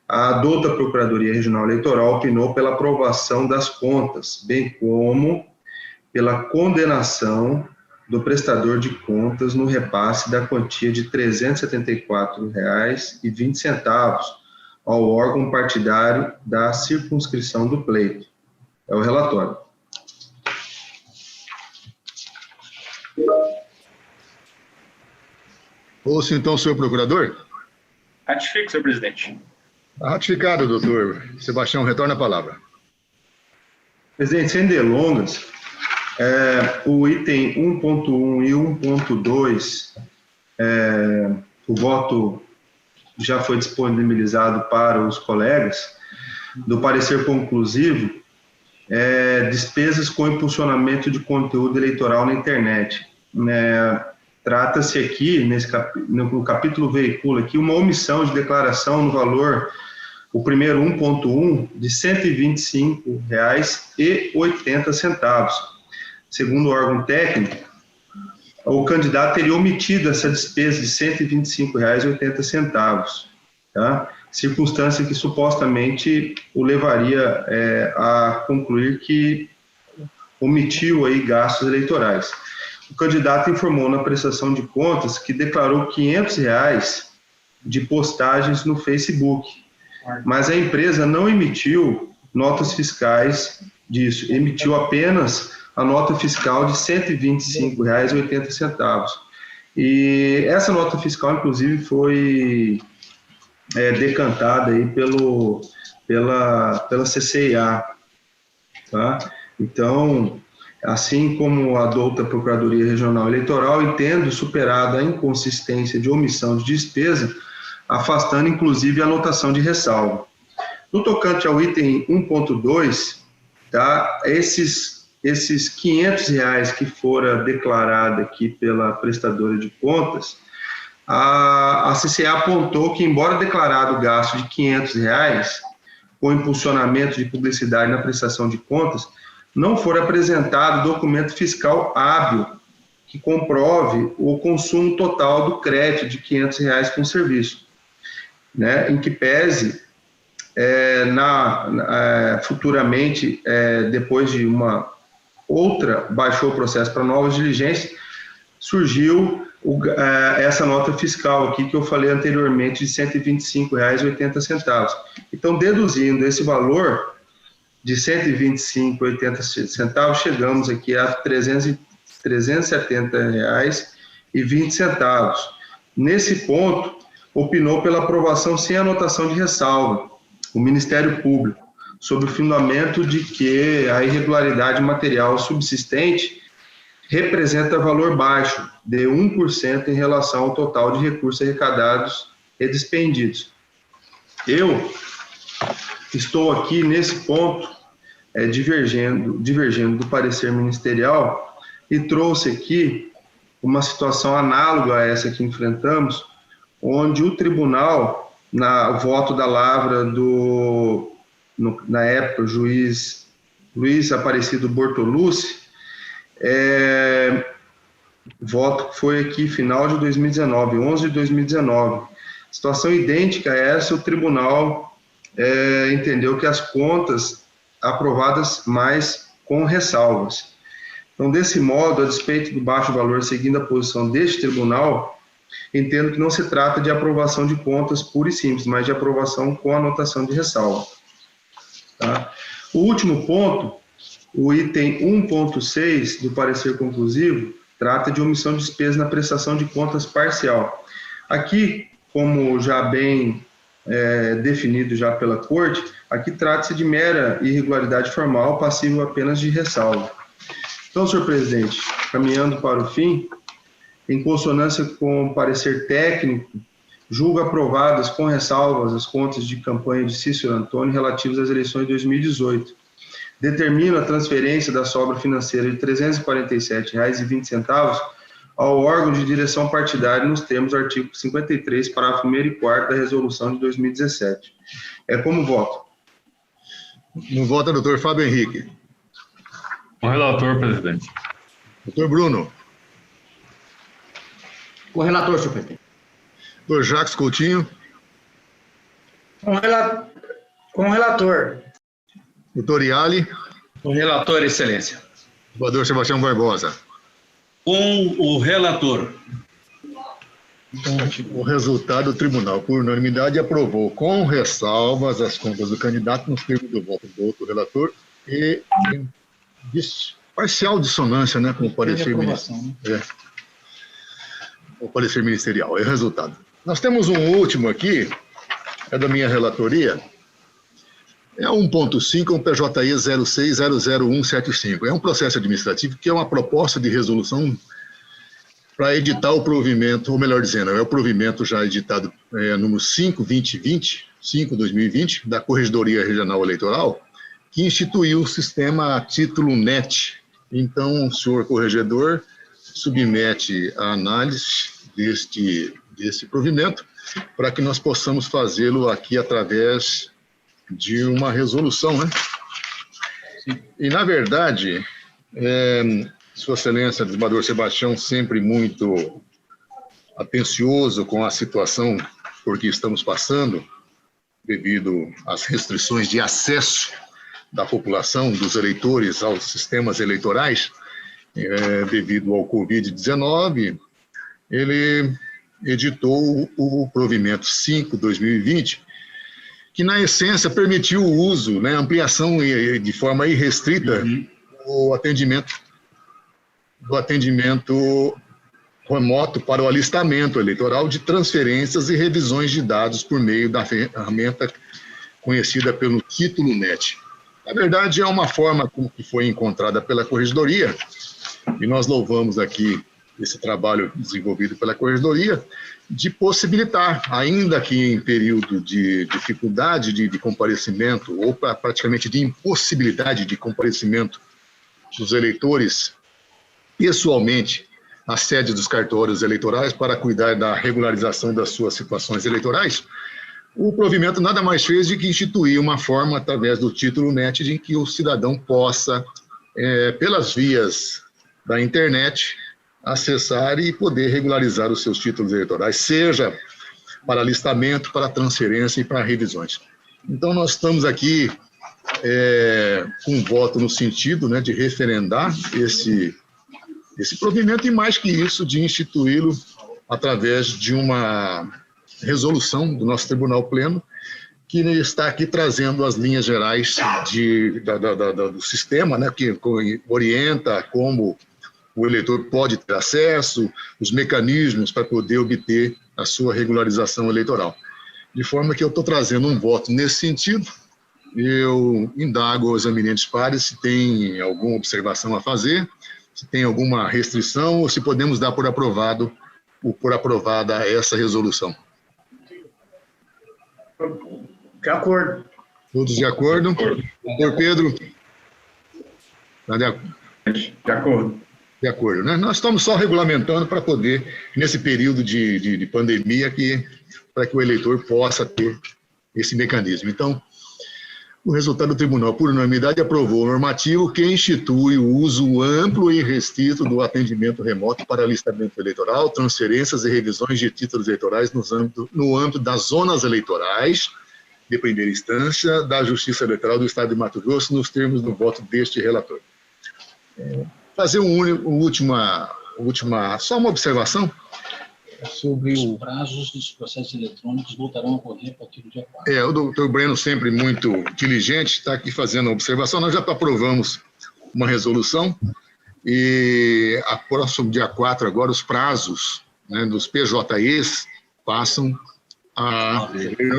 E: A douta Procuradoria Regional Eleitoral opinou pela aprovação das contas, bem como pela condenação do prestador de contas no repasse da quantia de R$ 374,20 ao órgão partidário da circunscrição do pleito. É o relatório.
A: Ouço então o senhor procurador.
D: Ratifico, senhor presidente.
A: Ratificado, doutor Sebastião, retorna a palavra.
E: Presidente, sem delongas, o item 1.1 e 1.2, o voto já foi disponibilizado para os colegas. Do parecer conclusivo, despesas com impulsionamento de conteúdo eleitoral na internet. Trata-se aqui, no capítulo veículo aqui, uma omissão de declaração no valor, o primeiro 1.1, de R$ 125,80. Segundo o órgão técnico, o candidato teria omitido essa despesa de R$ 125,80, tá? Circunstância que supostamente o levaria a concluir que omitiu aí gastos eleitorais. O candidato informou na prestação de contas que declarou R$ 500 de postagens no Facebook, mas a empresa não emitiu notas fiscais disso, emitiu apenas a nota fiscal de R$ 125,80. E essa nota fiscal, inclusive, foi decantada aí pela CCEA, tá? Então, assim como a douta Procuradoria Regional Eleitoral, entendo superada a inconsistência de omissão de despesa, afastando inclusive a anotação de ressalva. No tocante ao item 1.2, tá, esses R$ 500 que fora declarado aqui pela prestadora de contas, a CCEA apontou que, embora declarado o gasto de R$ 500 com impulsionamento de publicidade na prestação de contas, não for apresentado documento fiscal hábil que comprove o consumo total do crédito de R$ 500 com o serviço, né, em que pese, futuramente, depois de uma outra, baixou o processo para novas diligências, surgiu essa nota fiscal aqui que eu falei anteriormente de R$ 125,80. Então, deduzindo esse valor de R$ 125,80, chegamos aqui a R$ 370,20. Nesse ponto, opinou pela aprovação sem anotação de ressalva o Ministério Público, sob o fundamento de que a irregularidade material subsistente representa valor baixo, de 1% em relação ao total de recursos arrecadados e despendidos. Eu estou aqui nesse ponto, divergindo do parecer ministerial, e trouxe aqui uma situação análoga a essa que enfrentamos, onde o tribunal, no voto da lavra na época, o juiz Luiz Aparecido Bortolucci, voto que foi aqui final de 2019, 11 de 2019. Situação idêntica a essa, o tribunal entendeu que as contas aprovadas, mas com ressalvas. Então, desse modo, a despeito do baixo valor, seguindo a posição deste tribunal, entendo que não se trata de aprovação de contas pura e simples, mas de aprovação com anotação de ressalva. Tá? O último ponto, o item 1.6 do parecer conclusivo, trata de omissão de despesa na prestação de contas parcial. Aqui, como já bem definido já pela Corte, aqui trata-se de mera irregularidade formal, passível apenas de ressalva. Então, senhor presidente, caminhando para o fim, em consonância com o parecer técnico, julgo aprovadas com ressalvas as contas de campanha de Cícero Antônio relativas às eleições de 2018. Determino a transferência da sobra financeira de R$ 347,20 ao órgão de direção partidária nos termos do artigo 53, parágrafo 1º e 4º da resolução de 2017. Como voto?
A: No voto, doutor Fábio Henrique.
F: Com o relator, presidente.
A: Doutor Bruno.
G: Com o relator, senhor presidente.
A: Doutor Jacques Coutinho.
H: Com o relator.
A: Doutor Iali.
I: Com o relator, excelência.
A: Doutor Sebastião Barbosa.
B: Com o relator.
A: O resultado, o tribunal, por unanimidade, aprovou com ressalvas as contas do candidato nos termos do voto do outro relator e parcial dissonância, né, com o parecer ministerial. O parecer ministerial, é o resultado. Nós temos um último aqui, é da minha relatoria, é 1.5, um PJE 0600175. É um processo administrativo que é uma proposta de resolução para editar o provimento, ou melhor dizendo, é o provimento já editado número 5/2020, da Corregedoria Regional Eleitoral, que instituiu o sistema título NET. Então, o senhor corregedor submete a análise deste provimento para que nós possamos fazê-lo aqui através de uma resolução, né? E, na verdade, Sua Excelência, desembargador Sebastião, sempre muito atencioso com a situação por que estamos passando, devido às restrições de acesso da população, dos eleitores aos sistemas eleitorais, devido ao Covid-19, ele editou o provimento 5/2020, que, na essência, permitiu o uso, né, ampliação de forma irrestrita do atendimento remoto para o alistamento eleitoral de transferências e revisões de dados por meio da ferramenta conhecida pelo título NET. Na verdade, é uma forma que foi encontrada pela Corregedoria, e nós louvamos aqui esse trabalho desenvolvido pela Corregedoria, de possibilitar, ainda que em período de dificuldade de comparecimento, ou praticamente de impossibilidade de comparecimento dos eleitores pessoalmente à sede dos cartórios eleitorais para cuidar da regularização das suas situações eleitorais, o provimento nada mais fez de que instituir uma forma, através do título NET, de que o cidadão possa, pelas vias da internet, acessar e poder regularizar os seus títulos eleitorais, seja para alistamento, para transferência e para revisões. Então, nós estamos aqui com um voto no sentido, né, de referendar esse provimento e, mais que isso, de instituí-lo através de uma resolução do nosso Tribunal Pleno, que está aqui trazendo as linhas gerais do sistema, né, que orienta como o eleitor pode ter acesso, os mecanismos para poder obter a sua regularização eleitoral. De forma que eu estou trazendo um voto nesse sentido. Eu indago aos eminentes pares se tem alguma observação a fazer, se tem alguma restrição, ou se podemos dar por aprovada essa resolução.
H: De acordo.
A: Todos de acordo? Doutor Pedro? Tá de acordo. De acordo, né? Nós estamos só regulamentando para poder, nesse período de pandemia, para que o eleitor possa ter esse mecanismo. Então, o resultado do tribunal, por unanimidade, aprovou o normativo que institui o uso amplo e restrito do atendimento remoto para alistamento eleitoral, transferências e revisões de títulos eleitorais no âmbito das zonas eleitorais de primeira instância da Justiça Eleitoral do Estado de Mato Grosso, nos termos do voto deste relator. Fazer só uma observação sobre
K: os prazos dos processos eletrônicos voltarão a ocorrer a partir do dia 4.
A: O doutor Breno, sempre muito diligente, está aqui fazendo a observação. Nós já aprovamos uma resolução e, a próximo dia 4, agora, os prazos, né, dos PJEs passam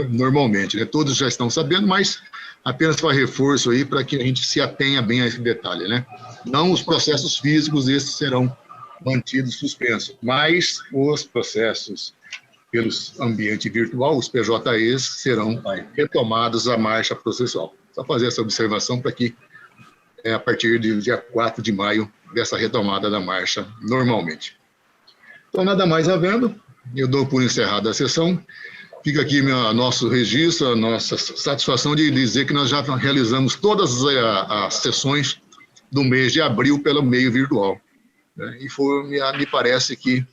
A: normalmente, né? Todos já estão sabendo, mas apenas para reforço aí, para que a gente se atenha bem a esse detalhe, né? Não os processos físicos, esses serão mantidos suspensos, mas os processos pelo ambiente virtual, os PJEs, serão retomados à marcha processual. Só fazer essa observação para que, a partir do dia 4 de maio, dessa retomada da marcha normalmente. Então, nada mais havendo, eu dou por encerrada a sessão. Fica aqui nosso registro, a nossa satisfação de dizer que nós já realizamos todas as sessões do mês de abril pelo meio virtual, né? E me parece que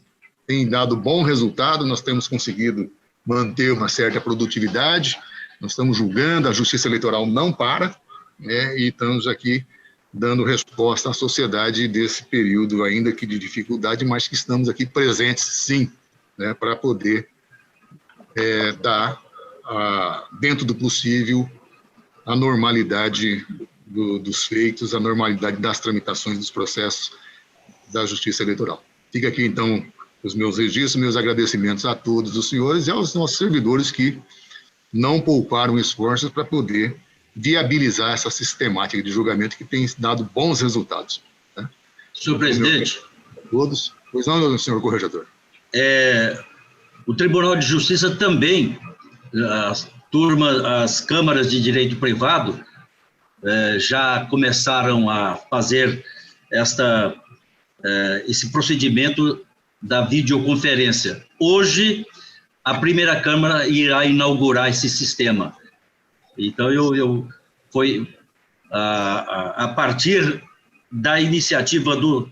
A: tem dado bom resultado, nós temos conseguido manter uma certa produtividade, nós estamos julgando, a Justiça Eleitoral não para, né? E estamos aqui dando resposta à sociedade desse período ainda que de dificuldade, mas que estamos aqui presentes, sim, né, para poder dar, dentro do possível, a normalidade dos feitos, a normalidade das tramitações dos processos da Justiça Eleitoral. Fica aqui, então, os meus registros, meus agradecimentos a todos os senhores e aos nossos servidores que não pouparam esforços para poder viabilizar essa sistemática de julgamento que tem dado bons resultados, né?
B: Senhor presidente.
A: Todos. Pois não, senhor corregedor.
B: O Tribunal de Justiça também, as câmaras de direito privado, já começaram a fazer esse procedimento da videoconferência. Hoje, a primeira Câmara irá inaugurar esse sistema. Então, foi a partir da iniciativa do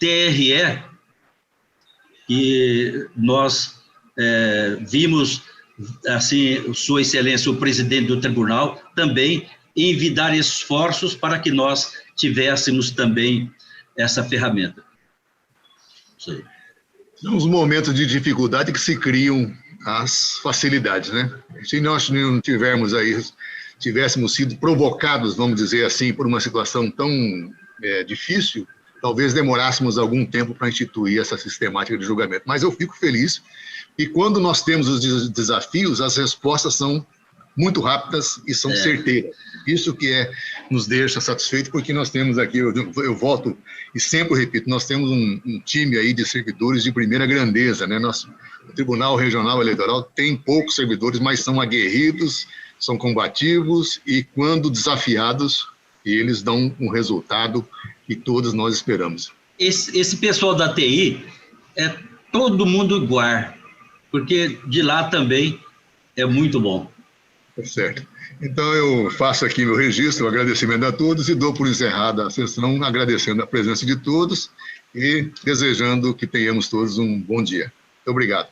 B: TRE que nós vimos, assim, Sua Excelência, o presidente do tribunal, também envidar esforços para que nós tivéssemos também essa ferramenta. Isso aí.
A: São os momentos de dificuldade que se criam as facilidades, né? Se nós não tivéssemos sido provocados, vamos dizer assim, por uma situação tão difícil, talvez demorássemos algum tempo para instituir essa sistemática de julgamento. Mas eu fico feliz e quando nós temos os desafios, as respostas são muito rápidas e são certeiras. Isso que nos deixa satisfeitos, porque nós temos aqui, eu volto e sempre repito, nós temos um time aí de servidores de primeira grandeza, né? O Tribunal Regional Eleitoral tem poucos servidores, mas são aguerridos, são combativos e, quando desafiados, eles dão um resultado que todos nós esperamos.
B: Esse pessoal da TI é todo mundo igual, porque de lá também é muito bom.
A: Certo. Então, eu faço aqui meu registro, o agradecimento a todos e dou por encerrada a sessão, agradecendo a presença de todos e desejando que tenhamos todos um bom dia. Muito obrigado.